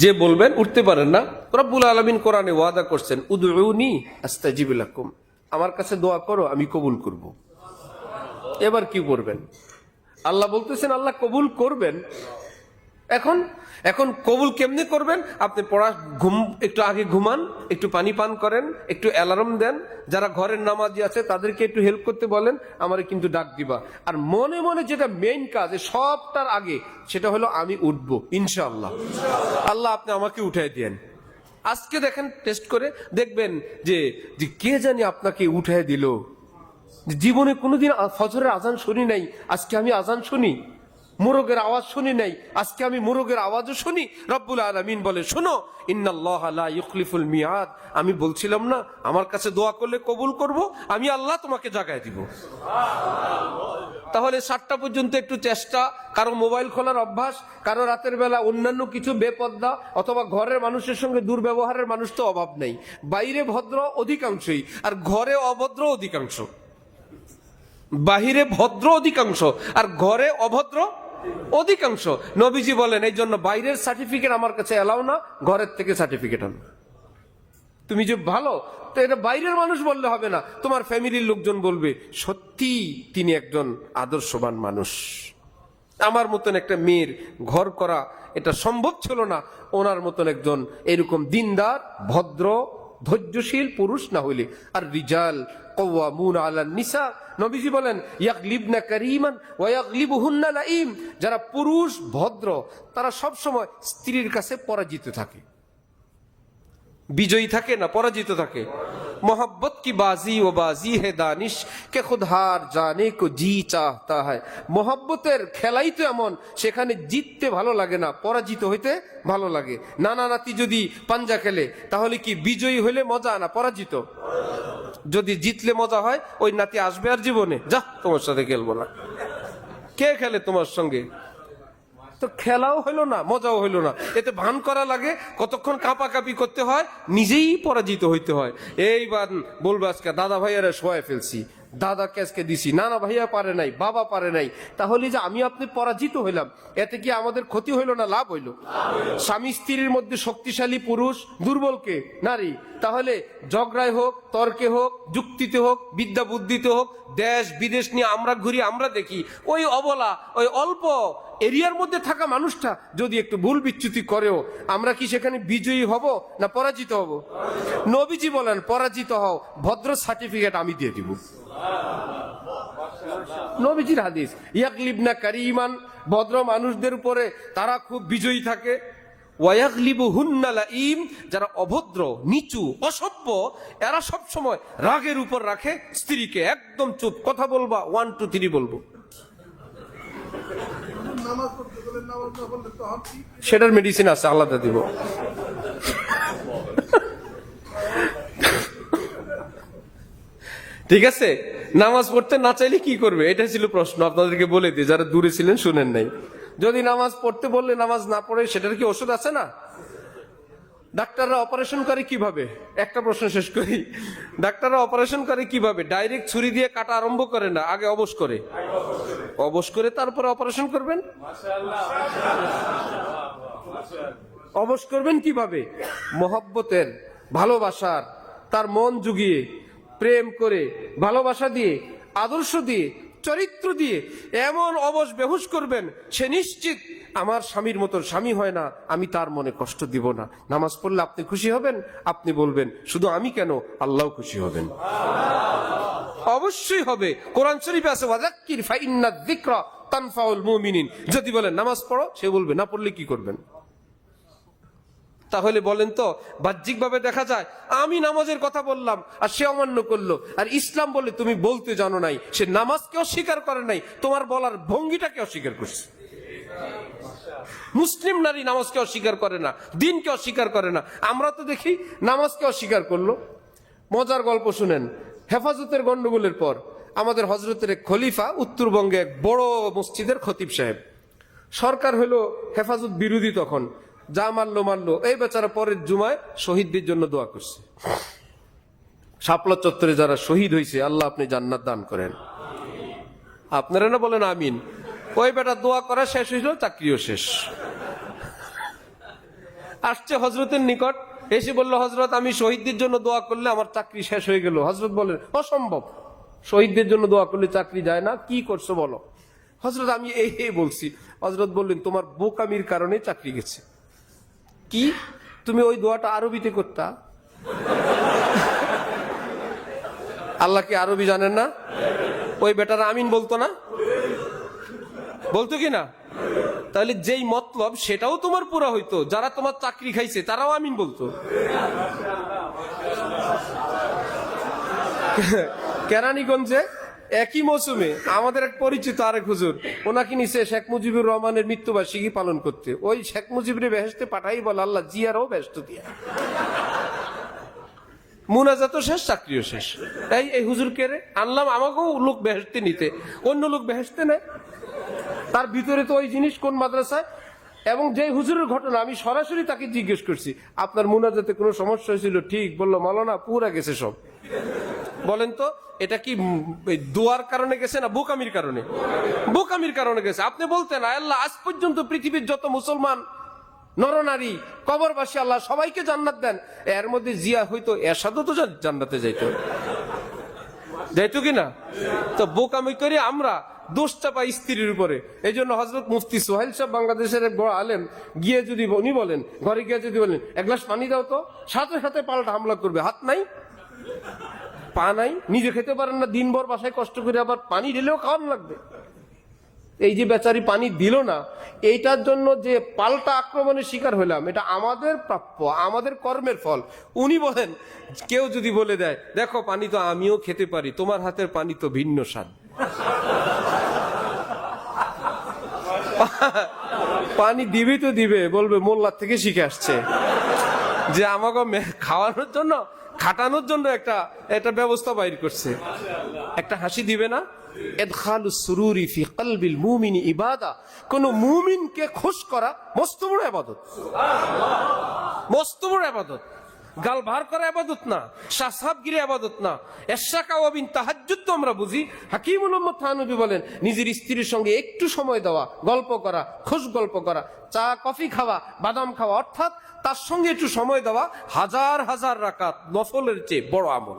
[SPEAKER 1] যে বলবেন উঠতে পারেন না, রব্বুল আলামিন কোরআনে ওয়াদা করছেন উদউনি আস্তাজিব লাকুম, আমার কাছে দোয়া করো আমি কবুল করব। এবার কি করবেন? আল্লাহ বলতেছেন আল্লাহ কবুল করবেন। এখন কবুল কেমনে করবেন? আপনি একটু আগে ঘুমান, একটু পানি পান করেন, একটু অ্যালার্ম দেন, যারা ঘরের নামাজি আছে তাদেরকে একটু হেল্প করতে বলেন, আমারে কিন্তু ডাক দিবা। আর মনে মনে যেটা মেইন কাজ সবটার আগে, সেটা হলো আমি উঠবো ইনশাআল্লাহ। আল্লাহ আপনি আমাকে উঠাই দেন। আজকে দেখেন, টেস্ট করে দেখবেন যে কে জানি আপনাকে উঠাই দিল। জীবনে কোনোদিন ফজরের আজান শুনি নাই, আজকে আমি আজান শুনি। মোরগের আওয়াজ শুনি নাই, আজকে আমি মোরগের আওয়াজও শুনি। রব্বুল আলামিন বলে শোনো, ইন্নাল্লাহা লা ইউখলিফুল মিয়াদ, আমি বলছিলাম না আমার কাছে দোয়া করলে কবুল করব, আমি আল্লাহ তোমাকে জাগায় দিব। তাহলে 7টা পর্যন্ত একটু চেষ্টা, কারো মোবাইল খোলার অভ্যাস, কারো রাতের বেলা অন্যান্য কিছু বেপর্দা অথবা ঘরের মানুষের সঙ্গে দুর্ব্যবহারের মানুষ তো অভাব নেই। বাইরে ভদ্র অধিকাংশই, আর ঘরে অভদ্র অধিকাংশ। বাহিরে ভদ্র অধিকাংশ আর ঘরে অভদ্র অধিকাংশ। নবীজি বলেন এই জন্য বাইরের সার্টিফিকেট আমার কাছে এলাও না, ঘরের থেকে সার্টিফিকেট আনো। তুমি যে ভালো, তো এটা বাইরের মানুষ বললে হবে না, তোমার ফ্যামিলির লোকজন বলবে সত্যি তিনি একজন আদর্শবান মানুষ। আমার মতন একটা মেয়ের ঘর করা এটা সম্ভব ছিল না, ওনার মতন একজন এরকম দিনদার ভদ্র ধৈর্যশীল পুরুষ না হইলে। আর রিজাল কাওয়ামুন আলান নিসা। নবীজি বলেন ইয়াগলিবনা কারীমান ওয়া ইয়াগলিবুহুন্না লাঈম, যারা পুরুষ ভদ্র তারা সব সময় স্ত্রীর কাছে পরাজিত থাকে। বিজয়ী থাকে না, পরাজিত থাকে। मोहब्बत की बाजी व बाजी है दानिश के खुद हार जाने को जी चाहता है। मोहब्बतेर খেলাই তো এমন, সেখানে জিততে ভালো লাগে না, পরাজিত হইতে ভালো লাগে। নানা নাতি যদি পাঞ্জা খেলে তাহলে কি বিজয়ী হইলে মজা না পরাজিত? যদি জিতলে মজা হয়, ওই নাতি আসবে আর জীবনে যা তোমার সাথে খেলবো না। কে খেলে তোমার সঙ্গে? তো খেলাও হইলো না, মজাও হইলো না। এতে ভান করা লাগে, কতক্ষণ কাঁপাকাঁপি করতে হয়, নিজেই পরাজিত হইতে হয়। এইবার বলবো আজকে দাদা ভাইয়ারা শোয়ায় ফেলছি, দাদাকে আজকে দিছি, নানা ভাইয়া পারে নাই, বাবা পারে নাই, তাহলে যে আমি আপনি পরাজিত হইলাম, এতে কি আমাদের ক্ষতি হইলো না লাভ হইলো? স্বামী স্ত্রীর মধ্যে শক্তিশালী পুরুষ, দুর্বলকে নারী। তাহলে ঝগড়ায় হোক, তর্কে হোক, যুক্তিতে হোক, বিদ্যা বুদ্ধিতে হোক, দেশ বিদেশ নিয়ে আমরা ঘুরি, আমরা দেখি ওই অবলা, ওই অল্প এরিয়ার মধ্যে থাকা মানুষটা যদি একটু ভুল বিচ্যুতি করেও, আমরা কি সেখানে বিজয়ী হব না পরাজিত হব? নবীজি বলেন পরাজিত হও, ভদ্র সার্টিফিকেট আমি দিয়ে দিব। নবীজির হাদিস। ইয়াগলিবনা কারীমান, ভদ্র মানুষদের উপরে তারা খুব বিজয়ী থাকে। ওয়াগলিবুহুন্না লাঈম, যারা অভদ্র, নিচু, অসভ্য, এরা সব সময় রাগের উপর রাখে স্ত্রীকে। একদম চুপ, কথা বলবা 1 2 3 বলবো, সেটার মেডিসিন আছে, আলাদা দিব। ঠিক আছে, নামাজ পড়তে না চাইলে কি করবে? এটা ছিল প্রশ্ন, আপনাদেরকে বলে দিই, যারা দূরে ছিলেন শুনেন নাই। যদি নামাজ পড়তে বললে নামাজ না পড়ে, সেটার কি ওষুধ আছে না? ডাক্তাররা অপারেশন করে কিভাবে? একটা প্রশ্ন শেষ করি, ডাক্তাররা অপারেশন করে কিভাবে? ডাইরেক্ট ছুরি দিয়ে কাটা আরম্ভ করে না, আগে অবশ করে, অবশ করে তারপরে অপারেশন করবেন। অবশ করবেন কিভাবে? মহব্বতের, ভালোবাসার, তার মন জুগিয়ে, প্রেম করে, ভালোবাসা দিয়ে, আদর্শ দিয়ে, চরিত্র দিয়ে এমন অবশ বেহুশ করবেন, সে নিশ্চিত আমার স্বামীর মতো স্বামী হয় না, আমি তার মনে কষ্ট দিব না। নামাজ পড়লে আপনি খুশি হবেন, আপনি বলবেন শুধু আমি কেন, আল্লাহ খুশি হবেন, অবশ্যই হবে। কোরআন শরীফে আছে ওয়াযাক্কির ফাইন্নায যিকরা তানফাউল মুমিনিন। যদি বলেন নামাজ পড়ো, সে বলবে না পড়লে কি করবেন? তাহলে বলেন তো, বাহ্যিকভাবে দেখা যায় আমি নামাজের কথা বললাম আর সে অমান্য করলো, আর ইসলাম বলে তুমি বলতে জানো নাই, সে নামাজকে অস্বীকার করে নাই, তোমার বলার ভঙ্গিটাকে অস্বীকার করছে। মুসলিম নারী নামাজকে অস্বীকার করে না, দিনকে অস্বীকার করে না। আমরা তো দেখি নামাজকে অস্বীকার করলো। মজার গল্প শুনেন, হেফাজতের গন্ডগোলের পর আমাদের হজরতের এক খলিফা, উত্তরবঙ্গে এক বড় মসজিদের খতিব সাহেব, সরকার হলো হেফাজত বিরোধী, তখন যা মারলো, এই বেচারা পরের জুমায় শহীদদের জন্য দোয়া করছে। শাপলা চত্বরে যারা শহীদ হয়েছে, আল্লাহ আপনি জান্নাত দান করেন, আপনারা না বলেন আমিন। ওই বেটা দোয়া করা শেষ হইল, চাকরিও শেষ। আসছে হজরতের নিকট, এসে বলল হজরত আমি শহীদদের জন্য দোয়া করলে আমার চাকরি শেষ হয়ে গেল। হজরত বলেন অসম্ভব, শহীদদের জন্য দোয়া করলে চাকরি যায় না, কি করছো বলো? হজরত আমি এই বলছি। হজরত বললেন তোমার বোকামির কারণে চাকরি গেছে। কি? তুমি ওই দোয়াটা আরবিতে করতা? আল্লাহ কি আরবি জানেন না? ওই বেটারা আমিন বলতো না, বলতো কি না? তাহলে যেই মতলব সেটাও তোমার পুরা হইতো, যারা তোমার চাকরি খাইছে তারাও আমিন বলতো। কেরানীগঞ্জে একই মৌসুমে আমাদের এক পরিচিত আরেক হুজুর, ওনাকে নিচে শেখ মুজিবুর রহমানের মৃত্যুবার্ষিকী পালন করতে। ওই শেখ মুজিবুর বেহেশতে পাঠাই বল আল্লাহ জিয়ারও ব্যস্ত দিয়া, মুনাজাতও শেষ, চাকরিও শেষ। এই হুজুর কে রে আনলাম আমাকেও লোক বেহেশতে নিতে, অন্য লোক বেহেশতে নেয়। তার ভিতরে তো ওই জিনিস কোন মাদ্রাসায়। এবং যে হুজুরের ঘটনা, আমি সরাসরি তাকে জিজ্ঞেস করছি আপনার মুনাজাতে কোনো সমস্যা হয়েছিল? ঠিক বললো মাওলানা পুরা গেছে সব। বলেন তো এটা কি দোয়ার কারণে গেছে না বোকামির কারণে? বোকামির কারণে গেছে। আপনি বলতেন আল্লাহ আজ পর্যন্ত পৃথিবীর যত মুসলমান নরনারী কবরবাসী আল্লাহ সবাইকে জান্নাত দেন, এর মধ্যে জিয়া হইতো এরশাদও তো জান্নাতে যাইতো কিনা? তো বোকামি করে আমরা দোষ চাপাই স্ত্রীর উপরে। এই জন্য হজরত মুফতি সোহেল সাহেব, বাংলাদেশের এক বড় আলেম, গিয়ে যদি উনি বলেন, ঘরে গিয়ে যদি বলেন এক গ্লাস পানি দাও তো, সাথে সাথে পাল্টা হামলা করবে, হাত নাই। পা নাই, নিজে খেতে পারেন না, দিনভর বাসায় কষ্ট করে আবার পানি ঢেলেও খাওয়ান লাগবে। এই যে বেচারি পানি দিল না, এইটার জন্য যে পাল্টা আক্রমণের শিকার হলাম, এটা আমাদের প্রাপ্য, আমাদের কর্মের ফল। উনি বলেন, কেউ যদি বলে দেয়, দেখো পানি তো আমিও খেতে পারি, তোমার হাতের পানি তো ভিন্ন স্বাদ। পানি দিবে তো দিবে, বলবে মোল্লার থেকে শিখে আসছে, যে আমাকে খাওয়ানোর জন্য, খাটানোর জন্য একটা ব্যবস্থা বাইর করছে। একটা হাসি দিবে না? ইদখালুস সুরুরি ফি কলবিল মুমিনি ইবাদা। কোন মুমিনকে খুশ করা মস্ত বড় ইবাদত, মস্ত বড় ইবাদত। গাল ভার করা ইবাদত না, শাসাবগিরি ইবাদত না। ইশাকা ওয়া বিন তাহাজ্জুদ তো আমরা বুঝি। হাকিমুল উম্মত থানবী বলেন, নিজের স্ত্রীর সঙ্গে একটু সময় দেওয়া, গল্প করা, খুশ গল্প করা, চা কফি খাওয়া, বাদাম খাওয়া, অর্থাৎ তার সঙ্গে একটু সময় দেওয়া হাজার হাজার রাকাত নফলের চেয়ে বড় আমল।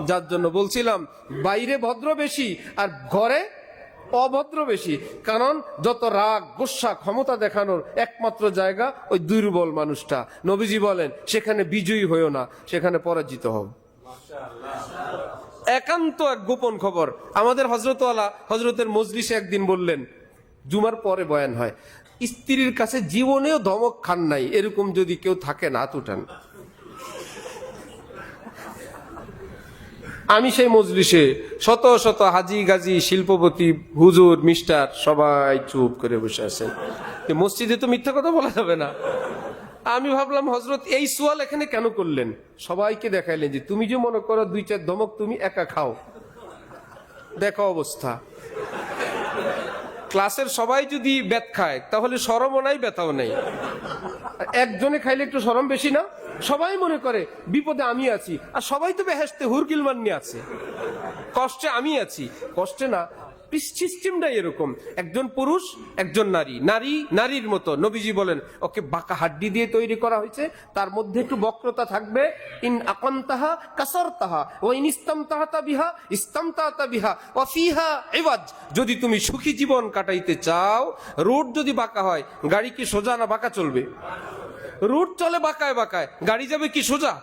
[SPEAKER 1] যার জন্য বলছিলাম, বাইরে ভদ্র বেশি আর ঘরে অভদ্র বেশি। কারণ যত রাগ, গোসা, ক্ষমতা দেখানোর একমাত্র জায়গা ওই দুর্বল মানুষটা। নবীজি বলেন, সেখানে বিজয়ী হয়েও না, সেখানে পরাজিত হও। একান্ত এক গোপন খবর, আমাদের হজরতের মজলিসে একদিন বললেন, জুমার পরে বয়ান হয়, স্ত্রীর কাছে জীবনেও ধমক খান নাই এরকম যদি কেউ থাকে না, হাত উঠান। আমি সেই মজলিসে শত শত হাজি গাজি, শিল্পপতি, হুজুর, মিস্টার সবাই চুপ করে বসে আছেন। মসজিদে তো মিথ্যা কথা বলা যাবে না। আমি ভাবলাম, হজরত এই সোয়াল এখানে কেন করলেন? সবাইকে দেখাইলেন যে তুমি যে মনে করো 2-4 ধমক তুমি একা খাও, দেখো অবস্থা। ক্লাসের সবাই যদি বেত খায় তাহলে শরমও নাই, ব্যথাও নাই। একজনে খাইলে একটু শরম বেশি না? সবাই মনে করে বিপদে আমি আছি, আর সবাই তো বেহেশতে হুরকিলমান নিয়ে আছে, কষ্টে আমি আছি। কষ্টে না, সিস্টেমটাই এরকম। একজন পুরুষ, একজন নারী, নারী নারীর মতো। নবীজি বলেন, ওকে বাঁকা হাড্ডি দিয়ে তৈরি করা হয়েছে, তার মধ্যে একটু বক্রতা থাকবে। ইন আকামতাহা কাসারতাহা ওয়া ইন ইসতামতাহতা বিহা ইসতামতাতা বিহা ওয়া ফিহা ইওয়াজ। যদি তুমি সুখী জীবন কাটাইতে চাও, রোড যদি বাঁকা হয়, গাড়ি কি সোজা না বাঁকা চলবে? রোড চলে বাঁকায় বাঁকায়, গাড়ি যাবে কি সোজা?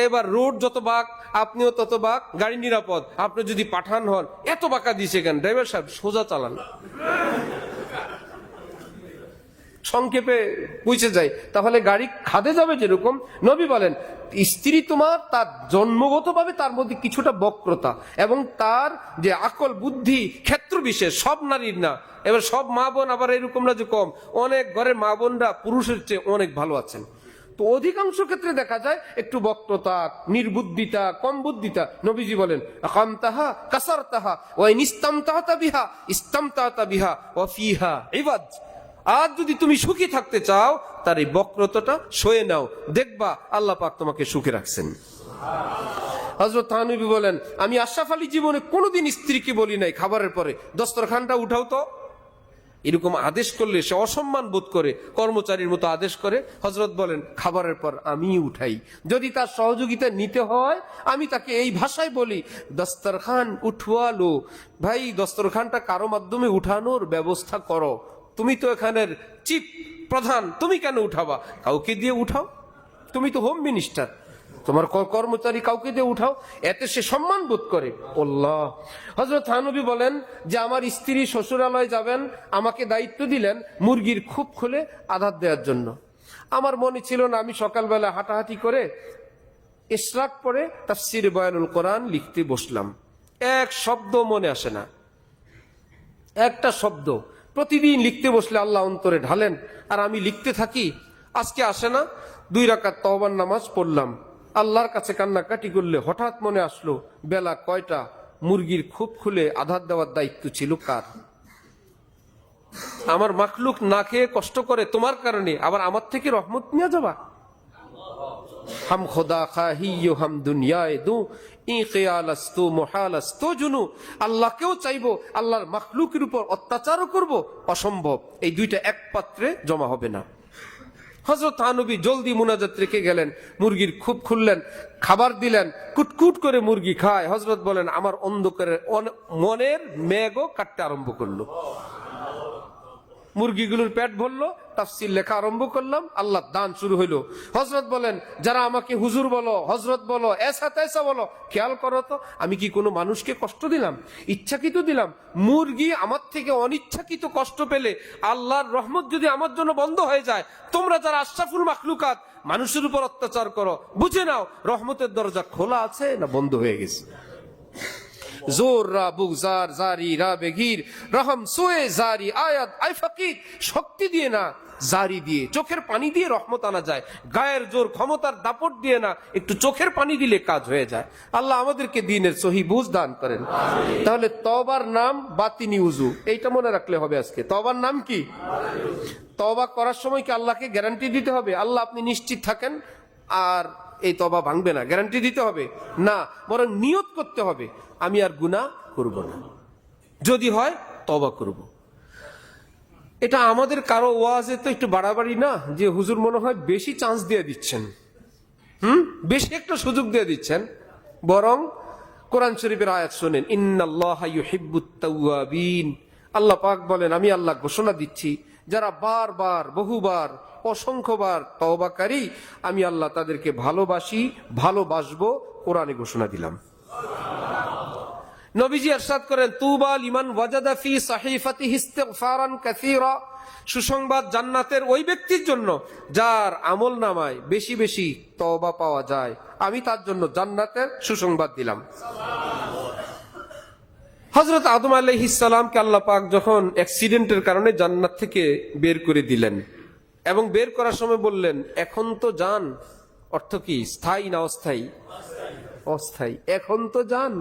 [SPEAKER 1] এবার রোড যত বাঁক, আপনিও তত বাঁক, গাড়ি নিরাপদ। আপনি যদি পাঠান হন, এত বাঁকা দিয়েছে কেন? ড্রাইভার সাহেব সোজা চালান। সংক্ষেপে বুঝে যায়, তাহলে গাড়ি খাদে যাবে যেরকম। নবী বলেন, স্ত্রী তোমার তার জন্মগতভাবে তার মধ্যে কিছুটা বক্রতা, এবং তার যে আকল বুদ্ধি ক্ষেত্র বিশেষ, সব নারীর না। এবার সব মা বোন আবার এরকম না যে কম, অনেক ঘরের মা বোনরা পুরুষের চেয়ে অনেক ভালো আছেন। তো অধিকাংশ ক্ষেত্রে দেখা যায় একটু বক্রতা, নির্বুদ্ধিতা, কম বুদ্ধিতা। নবীজি বলেন, আকামতাহা কাসারতাহা ওয়া ইন ইসতামতাতা বিহা ইসতামতাতা বিহা ওয়া ফিহা ইওয়াজ। আর যদি তুমি সুখী থাকতে চাও, তার এই বক্রতাটা সয়ে নাও, দেখবা আল্লাহ পাক তোমাকে সুখে রাখছেন। হযরত থানবী বলেন, আমি আশরাফ আলী জীবনে কোনোদিন স্ত্রীকে বলি নাই খাবারের পরে দস্তরখানটা উঠাও তো। এরকম আদেশ করলে সে অসম্মান বোধ করে, কর্মচারীর মতো আদেশ করে। হযরত বলেন, খাবারের পর আমি উঠাই। যদি তার সহযোগিতা নিতে হয়, আমি তাকে এই ভাষায় বলি, দস্তরখান উঠওয়ালো, ভাই দস্তরখানটা কারো মাধ্যমে উঠানোর ব্যবস্থা করো। তুমি তো এখানের চিফ প্রধান, তুমি কেন উঠাবা? কাউকে দিয়ে উঠাও, তুমি তো হোম মিনিস্টার, তোমার কর্মচারী কাউকে দিয়ে উঠাও, এতে সে সম্মান বোধ করে। আল্লাহ। হযরত থানবী বলেন যে আমার স্ত্রী শ্বশুরালয়ে যাবেন, আমাকে দায়িত্ব দিলেন মুরগির খুব খুলে আঘাত দেওয়ার জন্য। আমার মনে ছিল না, আমি সকালবেলা হাঁটাহাঁটি করে ইশরাক পড়ে তাফসীর বয়ানুল কোরআন লিখতে বসলাম। এক শব্দ মনে আসে না, একটা শব্দ। প্রতিদিন লিখতে বসলে আল্লাহ অন্তরে ঢালেন, আর আমি লিখতে থাকি। আজকে আসে না। 2 রাকাত তওবার নামাজ পড়লাম, আল্লাহর কাছে কান্নাকাটি করলে হঠাৎ মনে আসলো, বেলা কয়টা, মুরগির খুব খুলে আঘাত দেওয়ার দায়িত্ব ছিল কার? আমার মাখলুক না খেয়ে কষ্ট করে তোমার কারণে, আবার আমার থেকে রহমত নিয়ে যাবা? হাম খোদা খাহিয়ো হাম দুনিয়ায় দু ইকিয়ালাস্তু মুহালাস্তু জুনু। আল্লাহকেও চাইবো, আল্লাহর মাখলুকের উপর অত্যাচারও করব, অসম্ভব। এই দুইটা এক পাত্রে জমা হবে না। হযরত থানবী জলদি মুনাজাত রেখে গেলেন, মুরগির খুব খুললেন, খাবার দিলেন, কুটকুট করে মুরগি খায়। হযরত বলেন, আমার অন্ধকারে মনের মেঘও কাটতে আরম্ভ করলো। মুরগিগুলোর পেট ভরলো, তাফসীর লেখা আরম্ভ করলাম, আল্লাহ দান শুরু হইলো। হযরত বলেন, যারা আমাকে হুজুর বলো, হযরত বলো, এসা তেসা বলো, খেয়াল করো তো আমি কি কোনো মানুষকে কষ্ট দিলাম? ইচ্ছাকৃত দিলাম? মুরগি আমার থেকে অনিচ্ছাকৃত কষ্ট পেলে আল্লাহর রহমত যদি আমার জন্য বন্ধ হয়ে যায়, তোমরা যারা আশরাফুল মাখলুকাত মানুষের উপর অত্যাচার করো, বুঝে নাও রহমতের দরজা খোলা আছে না বন্ধ হয়ে গেছে। জোর রা বুগজার জারি রা বেগির রহম সোয়ে জারি আয়াত আই ফাকির, শক্তি দিয়ে না জারি দিয়ে, চোখের পানি দিয়ে রহমত আনা যায়। গায়ের জোর ক্ষমতার দাপট দিয়ে না, একটু চোখের পানি দিলে কাজ হয়ে যায়। আল্লাহ আমাদেরকে দ্বীনের সহি বুঝ দান করেন। তাহলে তওবার নাম বাতিনি উযু, এইটা মনে রাখলে হবে আজকে। তওবার নাম কি? তওবা করার সময় কি আল্লাহকে গ্যারান্টি দিতে হবে আল্লাহ আপনি নিশ্চিত থাকেন আর এই তওবা ভাঙবে না, গ্যারান্টি দিতে হবে না, বরং নিয়ত করতে হবে আমি আর গুনাহ করব না, যদি হয় তওবা করব। এটা আমাদের কারো ওয়াজে তো একটু বাড়াবাড়ি না, যে হুজুর মনে হয় বেশি চান্স দিয়ে দিচ্ছেন, বেশি একটা সুযোগ দিয়ে দিচ্ছেন। বরং কোরআন শরীফের আয়াত শোনেন, ইন্নাল্লাহা ইউহিব্বুত তাওয়াবিন, আল্লাহ পাক বলেন আমি আল্লাহ ঘোষণা দিচ্ছি যারা বারবার বহুবার অসংখ্যবার তওবাকারী, আমি আল্লাহ তাদেরকে ভালোবাসি, ভালোবাসবো, কোরআনে ঘোষণা দিলাম। নবীজি ইরশাদ করেন, তুবা লিমান ওয়াজাদা ফি সাহিফাতিহি ইস্তিগফারান কাসীরা, সুসংবাদ জান্নাতের ওই ব্যক্তির জন্য যার আমলনামায় বেশি বেশি তওবা পাওয়া যায়, আমি তার জন্য জান্নাতের সুসংবাদ দিলাম। হযরত আদম আলাইহিস সালামকে আল্লাহ পাক যখন অ্যাক্সিডেন্টের কারণে জান্নাত থেকে বের করে দিলেন এবং বের করার সময় বললেন এখন তো যান, অর্থ কি স্থায়ী না অস্থায়ী? অস্থায়ী। এখন তো যান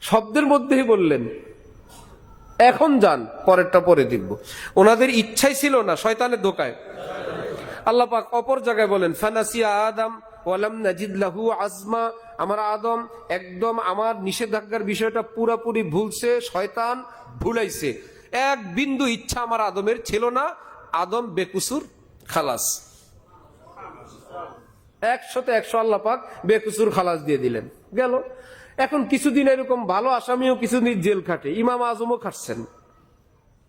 [SPEAKER 1] শব্দের মধ্যেই বললেন এখন যান, পরেরটা পরে দেখব। ওনাদের ইচ্ছাই ছিল না, শয়তানের ধোকায়। আল্লাহ পাক অপর জায়গায় বলেন, ফানাসিয়া আদম ওয়ালাম নাজিদ লাহু আজমা, আমার আদম একদম আমার নিষেধাজ্ঞার বিষয়টা পুরোপুরি ভুলছে, শয়তান ভুলাইছে, এক বিন্দু ইচ্ছা আমার আদমের ছিল না, আদম বেকুসুর খালাস। 100-100 আল্লাহ পাক বেকুসুর খালাস দিয়ে দিলেন, গেল। এখন কিছুদিন এরকম ভালো আসামিও কিছুদিন জেল খাটে, ইমাম আজমও খাটছেন,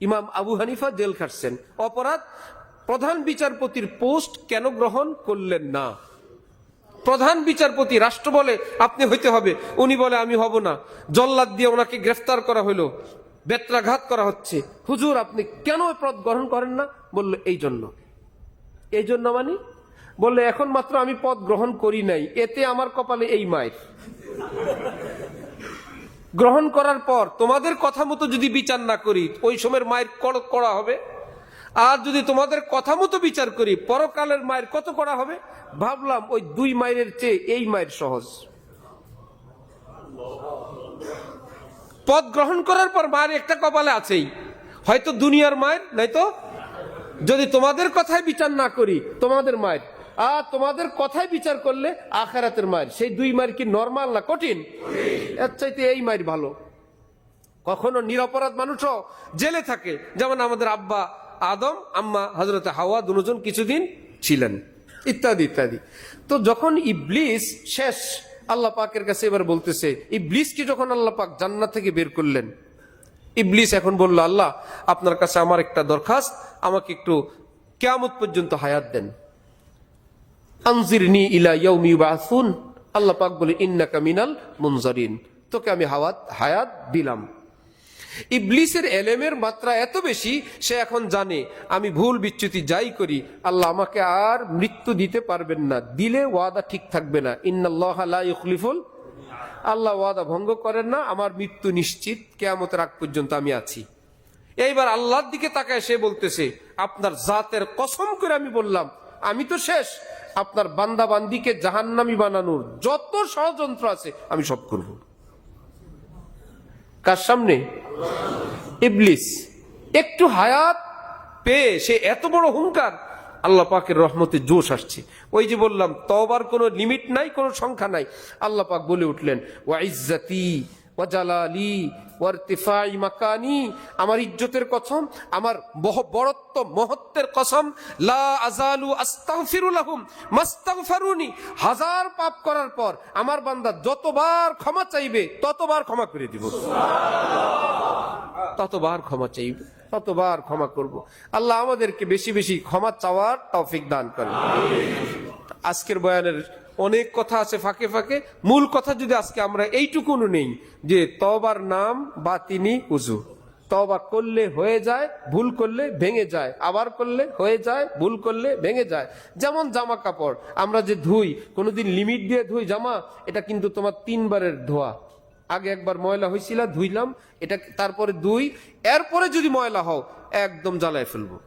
[SPEAKER 1] ইমাম আবু হানিফা জেল খাটছেন। অপরাধ, প্রধান বিচারপতির পোস্ট কেন গ্রহণ করলেন না? প্রধান বিচারপতি, রাষ্ট্র বলে আপনি হইতে হবে, উনি বলে আমি হব না, জল্লাদ দিয়ে ওনাকে গ্রেফতার করা হলো, বেত্রাঘাত করা হচ্ছে। হুজুর আপনি কেন পদ গ্রহণ করেন না? বললো এই জন্য। এই জন্য মানে? বললে এখন মাত্র আমি পদ গ্রহণ করি নাই, এতে আমার কপালে এই মায়ের। গ্রহণ করার পর তোমাদের কথা মতো যদি বিচার না করি, ওই সময়ের মায়ের কড়া হবে। আর যদি তোমাদের কথা মতো বিচার করি, পরকালের মায়ের কত কড়া হবে। ভাবলাম ওই 2 মায়ের চেয়ে এই মায়ের সহজ। পদ গ্রহণ করার পর মায়ের একটা কপালে আছেই, হয়তো দুনিয়ার মায়ের, নয়তো যদি তোমাদের কথায় বিচার না করি তোমাদের মায়ের, আর তোমাদের কথায় বিচার করলে আখিরাতের মায়ের। সেই 2 মায়ের কি নরমাল না কঠিন? এর চাইতে এই মায়ের ভালো। কখনো নিরপরাধ মানুষও জেলে থাকে, যেমন আমাদের আব্বা আদম, আম্মা হযরত হাওয়া, দুজন কিছুদিন ছিলেন, ইত্যাদি ইত্যাদি। তো যখন ইবলিস শেষ, আল্লাহ পাকের কাছে এবার বলতেছে, ইবলিসকে যখন আল্লাহ পাক জান্নাত থেকে বের করলেন, ইবলিস এখন বলল, আল্লাহ আপনার কাছে আমার একটা দরখাস্ত, আমাকে একটু কিয়ামত পর্যন্ত হায়াত দেন। আনজিরনি ইলা ইয়াউমি ইউবাসুন, আল্লাহ পাক বলে ইন্নাকা মিনাল মুনজারিন, তোকে আমি হায়াত দিলাম। ইবলিসের এলেমের মাত্রা এত বেশি, সে এখন জানে আমি ভুল বিচ্যুতি যাই করি আল্লাহ আমাকে আর মৃত্যু দিতে পারবেন না, দিলে ওয়াদা ঠিক থাকবে না। ইন্নাল্লাহা লা ইউখলিফুল, আল্লাহ ওয়াদা ভঙ্গ করেন না, আমার মৃত্যু নিশ্চিত, কিয়ামতের আগ পর্যন্ত আমি আছি। এইবার আল্লাহর দিকে তাকায় সে বলতেছে, আপনার জাতের কসম করে আমি বললাম আমি তো শেষ, আপনার বান্দা বান্দিকে জাহান্নামী বানানোর যত ষড়যন্ত্র আছে আমি সব করব। কার সামনে? ইবলিস। একটু হায়াত পেয়ে সে এত বড় হুঙ্কার, আল্লাহ পাকের রহমতে জোশ আসছে। ওই যে বললাম তওবার কোনো লিমিট নাই, কোনো সংখ্যা নাই। আল্লাহ পাক বলে উঠলেন, ওয়া ইজ্জাতি ওয়া জালালি ওয়া ইরতিফাই মাকানি, আমার ইজ্জতের কসম, আমার বড়ত্ব মহত্বের কসম, লা আযালু আস্তাগফিরু লাহুম মাস্তাগফারুনি, হাজার পাপ করার পর আমার বান্দা যতবার ক্ষমা চাইবে ততবার ক্ষমা করে দিব, ততবার ক্ষমা চাইবে, ততবার ক্ষমা করব। আল্লাহ আমাদেরকে বেশি বেশি ক্ষমা চাওয়ার তৌফিক দান করেন। আজকের বয়ানের অনেক কথা আছে ফাঁকে ফাঁকে, মূল কথা যদি আজকে আমরা এইটুকুন নেই যে তওবার নাম বাতিনি উযু, তওবা করলে হয়ে যায়, ভুল করলে ভেঙে যায়, আবার করলে হয়ে যায়, ভুল করলে ভেঙে যায়। যেমন জামা কাপড় আমরা যে ধুই, কোনোদিন লিমিট দিয়ে ধুই জামা, এটা কিন্তু তোমার 3 বারের ধোয়া। আগে একবার ময়লা হয়েছিল, ধুইলাম, এটা তারপরে ধুই, এরপরে যদি ময়লা হও একদম জ্বালায় ফেলবো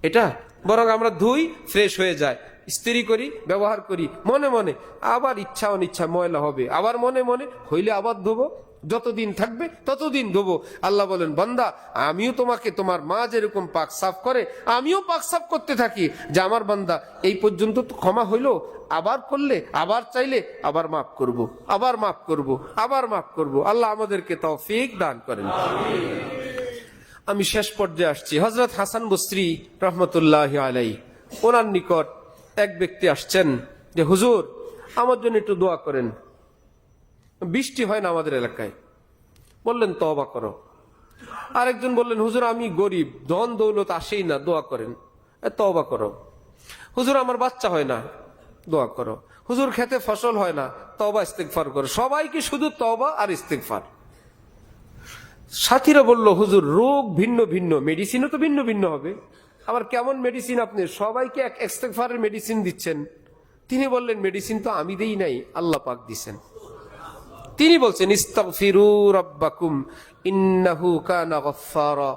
[SPEAKER 1] এটা। বরং আমরা ধুই, ফ্রেশ হয়ে যায়, ইস্ত্রি করি, ব্যবহার করি, মনে মনে আবার ইচ্ছা অনিচ্ছা ময়লা হবে, আবার মনে মনে হইলে আবার ধোবো, যতদিন থাকবে ততদিন ধোবো। আল্লাহ বলেন, বান্দা আমিও তোমাকে, তোমার মা যেরকম পাক সাফ করে আমিও পাক সাফ করতে থাকি, যে আমার বান্দা এই পর্যন্ত তো ক্ষমা হইলো, আবার করলে, আবার চাইলে আবার মাফ করব, আবার মাফ করব, আবার মাফ করব। আল্লাহ আমাদেরকে তৌফিক দান করেন। আমি শেষ পর্যায়ে আসছি। হযরত হাসান বসরি রহমতুল্লাহ আলাইহি, ওনার নিকট এক ব্যক্তি আসছেন যে হুজুর আমার জন্য একটু দোয়া করেন, বৃষ্টি হয় না আমাদের এলাকায়। বললেন তওবা করো। আরেকজন বললেন হুজুর আমি গরিব, ধন দৌলত আসেই না, দোয়া করেন। তওবা করো। হুজুর আমার বাচ্চা হয় না, দোয়া করো। হুজুর খেতে ফসল হয় না, তওবা ইস্তেগফার করো। সবাইকে শুধু তওবা আর ইস্তেগফার। সাথীরা বলল হুজুর রোগ ভিন্ন ভিন্ন, মেডিসিনও তো ভিন্ন ভিন্ন হবে, আবার কেমন মেডিসিন আপনি সবাইকে এক ইস্তেগফারের মেডিসিন দিচ্ছেন? তিনি বললেন মেডিসিন তো আমি দেই নাই, আল্লাহ পাক দিছেন। তিনি বলছেন ইস্তাগফিরু রাব্বাকুম ইন্নাহু কানা গফফারা,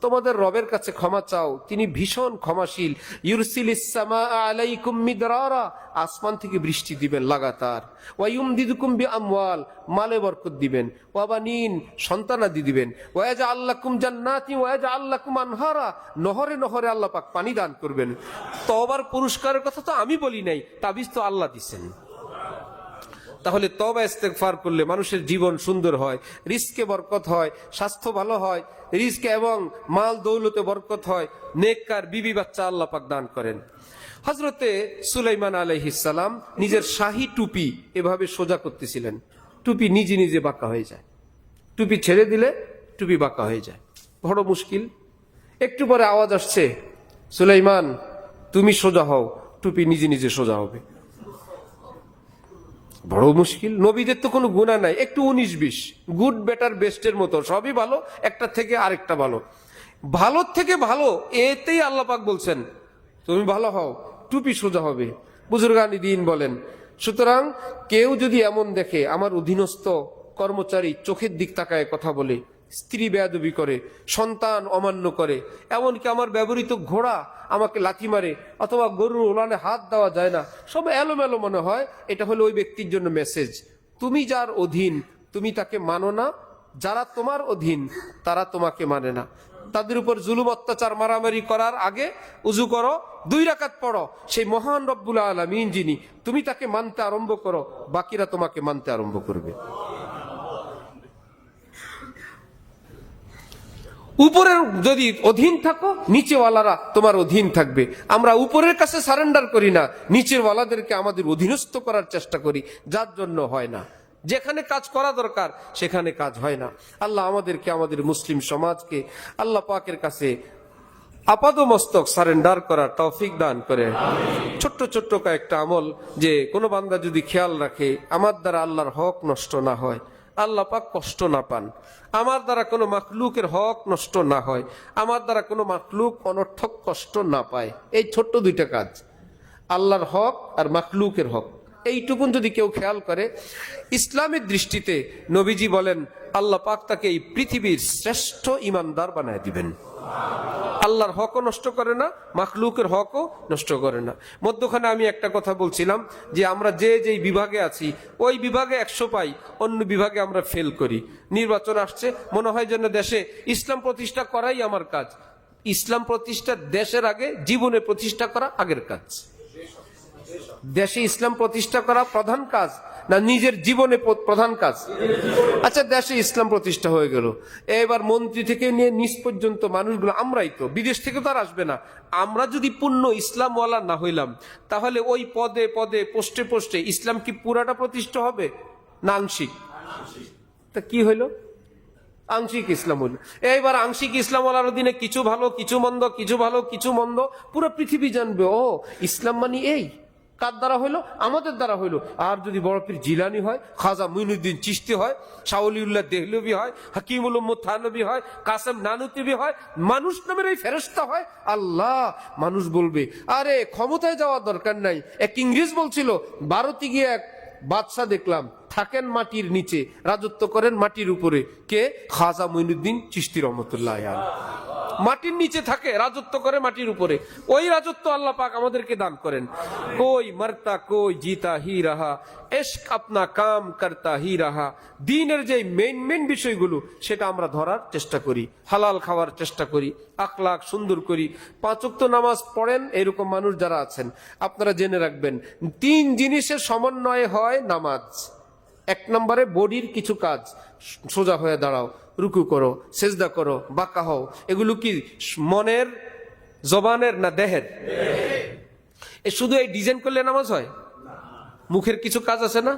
[SPEAKER 1] তোমাদের রবের কাছে ক্ষমা চাও, তিনি ভীষণ ক্ষমাশীল। ইউরসিলিস সামাআ আলাইকুম মিদরারা, আসমান থেকে বৃষ্টি দিবেন লাগাতার। ওয়া ইউমদিদুকুম বিআমওয়াল, মালে বরকত দিবেন। ওয়া বানিন, সন্তানাদি দিবেন। ওয়া ইয়াজআল লাকুম জান্নাতি ওয়া ইয়াজআল লাকুম আনহারা, নহরে নহরে আল্লাহ পাক পানি দান করবেন। তওবার পুরস্কারের কথা তো আমি বলি নাই, তাবিজ তো আল্লাহ দিবেন। তাহলে তওবা ইস্তেগফার করলে মানুষের জীবন সুন্দর হয়, রিজকে বরকত হয়, স্বাস্থ্য ভালো হয়, রিজকে এবং মাল দৌলতে বরকত হয়, নেককার বিবি বাচ্চা আল্লাহ পাক দান করেন। হযরতে সুলাইমান আলাইহিস সালাম নিজের শাহী টুপি এভাবে সোজা করতেছিলেন, টুপি নিজে নিজে বাঁকা হয়ে যায়। টুপি ছেড়ে দিলে টুপি বাঁকা হয়ে যায়, বড় মুশকিল। একটু পরে আওয়াজ আসছে, সুলাইমান তুমি সোজা হও, টুপি নিজে নিজে সোজা হবে। বড় মুশকিল। নবীদের তো কোনো গুনাহ নাই, একটু 19-20, গুড বেটার বেস্টের মতো, সবই ভালো, একটা থেকে আরেকটা ভালো, ভালোর থেকে ভালো, এতেই আল্লাহ পাক বলছেন তুমি ভালো হও, টুপি সোজা হবে। বুজুর্গানি দিন বলেন, সুতরাং কেউ যদি এমন দেখে আমার অধীনস্থ কর্মচারী চোখের দিক তাকায় কথা বলে, স্ত্রী বেয়াদবি করে, সন্তান অমান্য করে, এমনকি আমার ব্যবহৃত ঘোড়া আমাকে লাথি মারে, অথবা গরুর ওলানে হাত দেওয়া যায় না, সব এলোমেলো মনে হয়, এটা হলো ওই ব্যক্তির জন্য মেসেজ, তুমি যার অধীন তুমি তাকে মানো না, যারা তোমার অধীন তারা তোমাকে মানে না। তাদের উপর জুলুম অত্যাচার মারামারি করার আগে উজু করো, 2 রাকাত পড়ো, সেই মহান রব্বুল আলামিন যিনি, তুমি তাকে মানতে আরম্ভ করো, বাকিরা তোমাকে মানতে আরম্ভ করবে। উপরের যদি অধীন থাকো, নিচেওয়ালারা তোমার অধীন থাকবে। আমরা উপরের কাছে সারেন্ডার করি না, নিচের ওয়ালাদেরকে আমাদের অধীনস্থ করার চেষ্টা করি, যার জন্য হয় না। যেখানে কাজ করা দরকার সেখানে কাজ হয় না। আল্লাহ আমাদেরকে, আমাদের মুসলিম সমাজকে আল্লাহ পাকের কাছে আপাদমস্তক সারেন্ডার করার তৌফিক দান করে। ছোট্ট ছোট্ট কয়েকটা আমল, যে কোনো বান্দা যদি খেয়াল রাখে আমার দ্বারা আল্লাহর হক নষ্ট না হয়, আল্লাহ পাক কষ্ট না পান, আমার দ্বারা কোনো মাখলুকের হক নষ্ট না হয়, আমার দ্বারা কোনো মাখলুক অনর্থক কষ্ট না পায়, এই ছোট্ট 2টা কাজ, আল্লাহর হক আর মাখলুকের হক, এইটুকুন যদি কেউ খেয়াল করে, ইসলামের দৃষ্টিতে নবীজি বলেন আল্লাহ পাক তাকে এই পৃথিবীর শ্রেষ্ঠ ইমানদার বানায় দিবেন। আল্লাহর হকও নষ্ট করে না, মাখলুকের হকও নষ্ট করে না। মধ্যখানে আমি একটা কথা বলছিলাম যে আমরা যে যেই বিভাগে আছি ওই বিভাগে 100 পাই, অন্য বিভাগে আমরা ফেল করি। নির্বাচন আসছে, মনে হয় যেন দেশে ইসলাম প্রতিষ্ঠা করাই আমার কাজ। ইসলাম প্রতিষ্ঠা দেশের আগে জীবনে প্রতিষ্ঠা করা আগের কাজ। দেশে ইসলাম প্রতিষ্ঠা করা প্রধান কাজ, না নিজের জীবনে প্রধান কাজ? আচ্ছা, দেশে ইসলাম প্রতিষ্ঠা হয়ে গেল, এবার মন্ত্রী থেকে নিয়ে নিচ পর্যন্ত মানুষগুলো আমরাই তো, বিদেশ থেকে তো আর আসবে না। আমরা যদি পূর্ণ ইসলামওয়ালা না হইলাম, তাহলে ওই পদে পদে পোস্টে পোস্টে ইসলাম কি পুরাটা প্রতিষ্ঠা হবে না আংশিক? তা কি হইল? আংশিক ইসলাম হইল। এইবার আংশিক ইসলামওয়ালার দিনে কিছু ভালো কিছু মন্দ, কিছু ভালো কিছু মন্দ, পুরো পৃথিবী জানবে ও ইসলাম মানে এই। কার দ্বারা হইলো? আমাদের দ্বারা হইলো। আর যদি বড় পীর জিলানি হয়, খাজা মুইনুদ্দিন চিশতি হয়, শাওলিউল্লাহ দেহলভি হয়, হাকিমুল উম্মত থানভী হয়, কাসেম নানুতুবি হয়, মানুষ নামের ওই ফেরেশতা হয়, আল্লাহ মানুষ বলবে আরে ক্ষমতায় যাওয়ার দরকার নাই। এক ইংরেজ বলছিল, ভারতে গিয়ে এক বাদশা দেখলাম, থাকেন মাটির নিচে, রাজত্ব করেন মাটির উপরে। কে? খাজা মুইনুদ্দিন চিশতি রহমতুল্লাহ আলাইহি। মাটির নিচে থাকে, রাজত্ব করে মাটির উপরে। ওই রাজত্ব আল্লাহ পাক আমাদেরকে দান করেন। কোই মরতা কোই জিতা হি রাহা, ইশক আপনা কাম করতা হি রাহা। দ্বীনের যে মেইন বিষয়গুলো সেটা আমরা ধরার চেষ্টা করি, হালাল খাওয়ার চেষ্টা করি, আখলাক সুন্দর করি, 5 ওয়াক্ত নামাজ পড়েন। এরকম মানুষ যারা আছেন আপনারা জেনে রাখবেন, 3 জিনিসের সমন্বয়ে হয় নামাজ। 1 নম্বরে বডির কিছু কাজ, সোজা হয়ে দাঁড়াও, রুকু করো, সেজদা করো, বাঁকা হও। এগুলো কি মনের, জবানের না দেহের? শুধু এই ডিজাইন করলে নামাজ হয়? মুখের কিছু কাজ আছে না?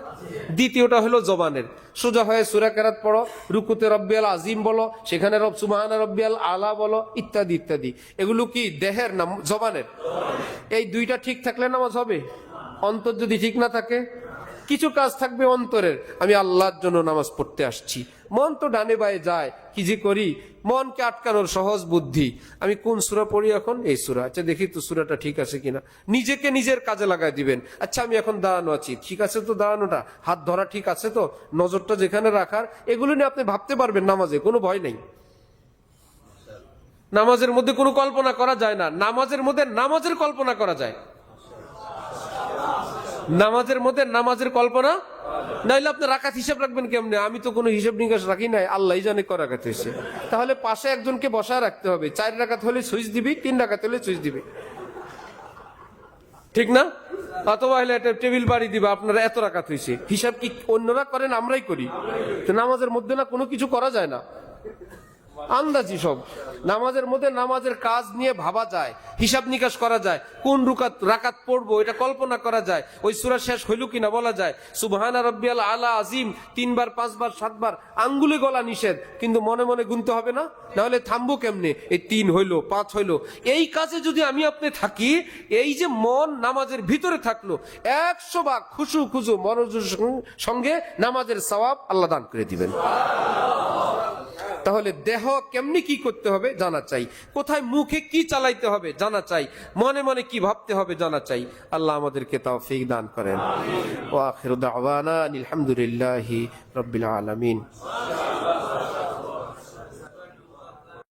[SPEAKER 1] দ্বিতীয়টা হলো জবানের, সোজা হয়ে সূরা কেরাত পড়ো, রুকুতে রব্বিয়াল আজিম বলো, সেখানে সুবহানা রব্বিয়াল আলা বলো, ইত্যাদি ইত্যাদি। এগুলো কি দেহের না জবানের? এই 2টা ঠিক থাকলে নামাজ হবে। অন্তর যদি ঠিক না থাকে, কিছু কাজ থাকবে অন্তরের, আমি আল্লাহর জন্য নামাজ পড়তে আসছি, মন তো ডানে বায়ে যায়, কি যে করি। মনকে আটকানোর সহজ বুদ্ধি, আমি কোন সূরা পড়ি এখন? এই সূরা, আচ্ছা দেখি তো সূরাটা ঠিক আছে কিনা। নিজেকে নিজের কাজে লাগাই দিবেন। আচ্ছা আমি এখন দাঁড়ানো আছি, ঠিক আছে তো দাঁড়ানোটা, হাত ধরা ঠিক আছে তো, নজরটা যেখানে রাখার, এগুলো নিয়ে আপনি ভাবতে পারবেন নামাজে, কোনো ভয় নেই। নামাজের মধ্যে কোনো কল্পনা করা যায় না, নামাজের মধ্যে নামাজের কল্পনা করা যায়। নামাজের মধ্যে নামাজের কল্পনা নাইলে আপনি রাকাত হিসাব রাখবেন কেমনে? আমি তো কোনো হিসাব নিকাশ রাখি নাই, আল্লাহই জানে ক রাকাত হয়েছে। তাহলে পাশে একজনকে বসায় রাখতে হবে, 4 রাকাত হলে সুইচ দিবি, 3 রাকাত হলে সুইচ দিবি, ঠিক না? অথবা হলে একটা টেবিল বাড়ি দিবা, আপনারা এত রাকাত হয়েছে। হিসাব কি অন্যরা করেন, আমরাই করি। তো নামাজের মধ্যে না কোনো কিছু করা যায় না, আন্দাজি সব। নামাজের মধ্যে নামাজের কাজ নিয়ে ভাবা যায়, হিসাব নিকাশ করা যায়, কোন রাকাত পড়বো এটা কল্পনা করা যায়, ওই সূরা শেষ হইল কিনা বলা যায়। সুবহানা রাব্বিয়াল আলা আজিম 3 বার 5 বার 7 বার, আঙ্গুলে গলা নিষেধ, কিন্তু মনে মনে গুনতে হবে না? নাহলে থামবো কেমনে? এই 3 হইলো, 5 হইলো। এই কাজে যদি আমি আপনি থাকি, এই যে মন নামাজের ভিতরে থাকলো, 100 ভাগ খুশু খুশু মনোযোগের সঙ্গে নামাজের সওয়াব আল্লাহ দান করে দিবেন। তাহলে দেহ কেমনি কি করতে হবে জানা চাই, কোথায় মুখে কি চালাইতে হবে জানা চাই, মনে মনে কি ভাবতে হবে জানা চাই। আল্লাহ আমাদেরকে তৌফিক দান করেন। ওয়া আখিরু দাওয়ানা আলহামদুলিল্লাহি রাব্বিল আলামিন।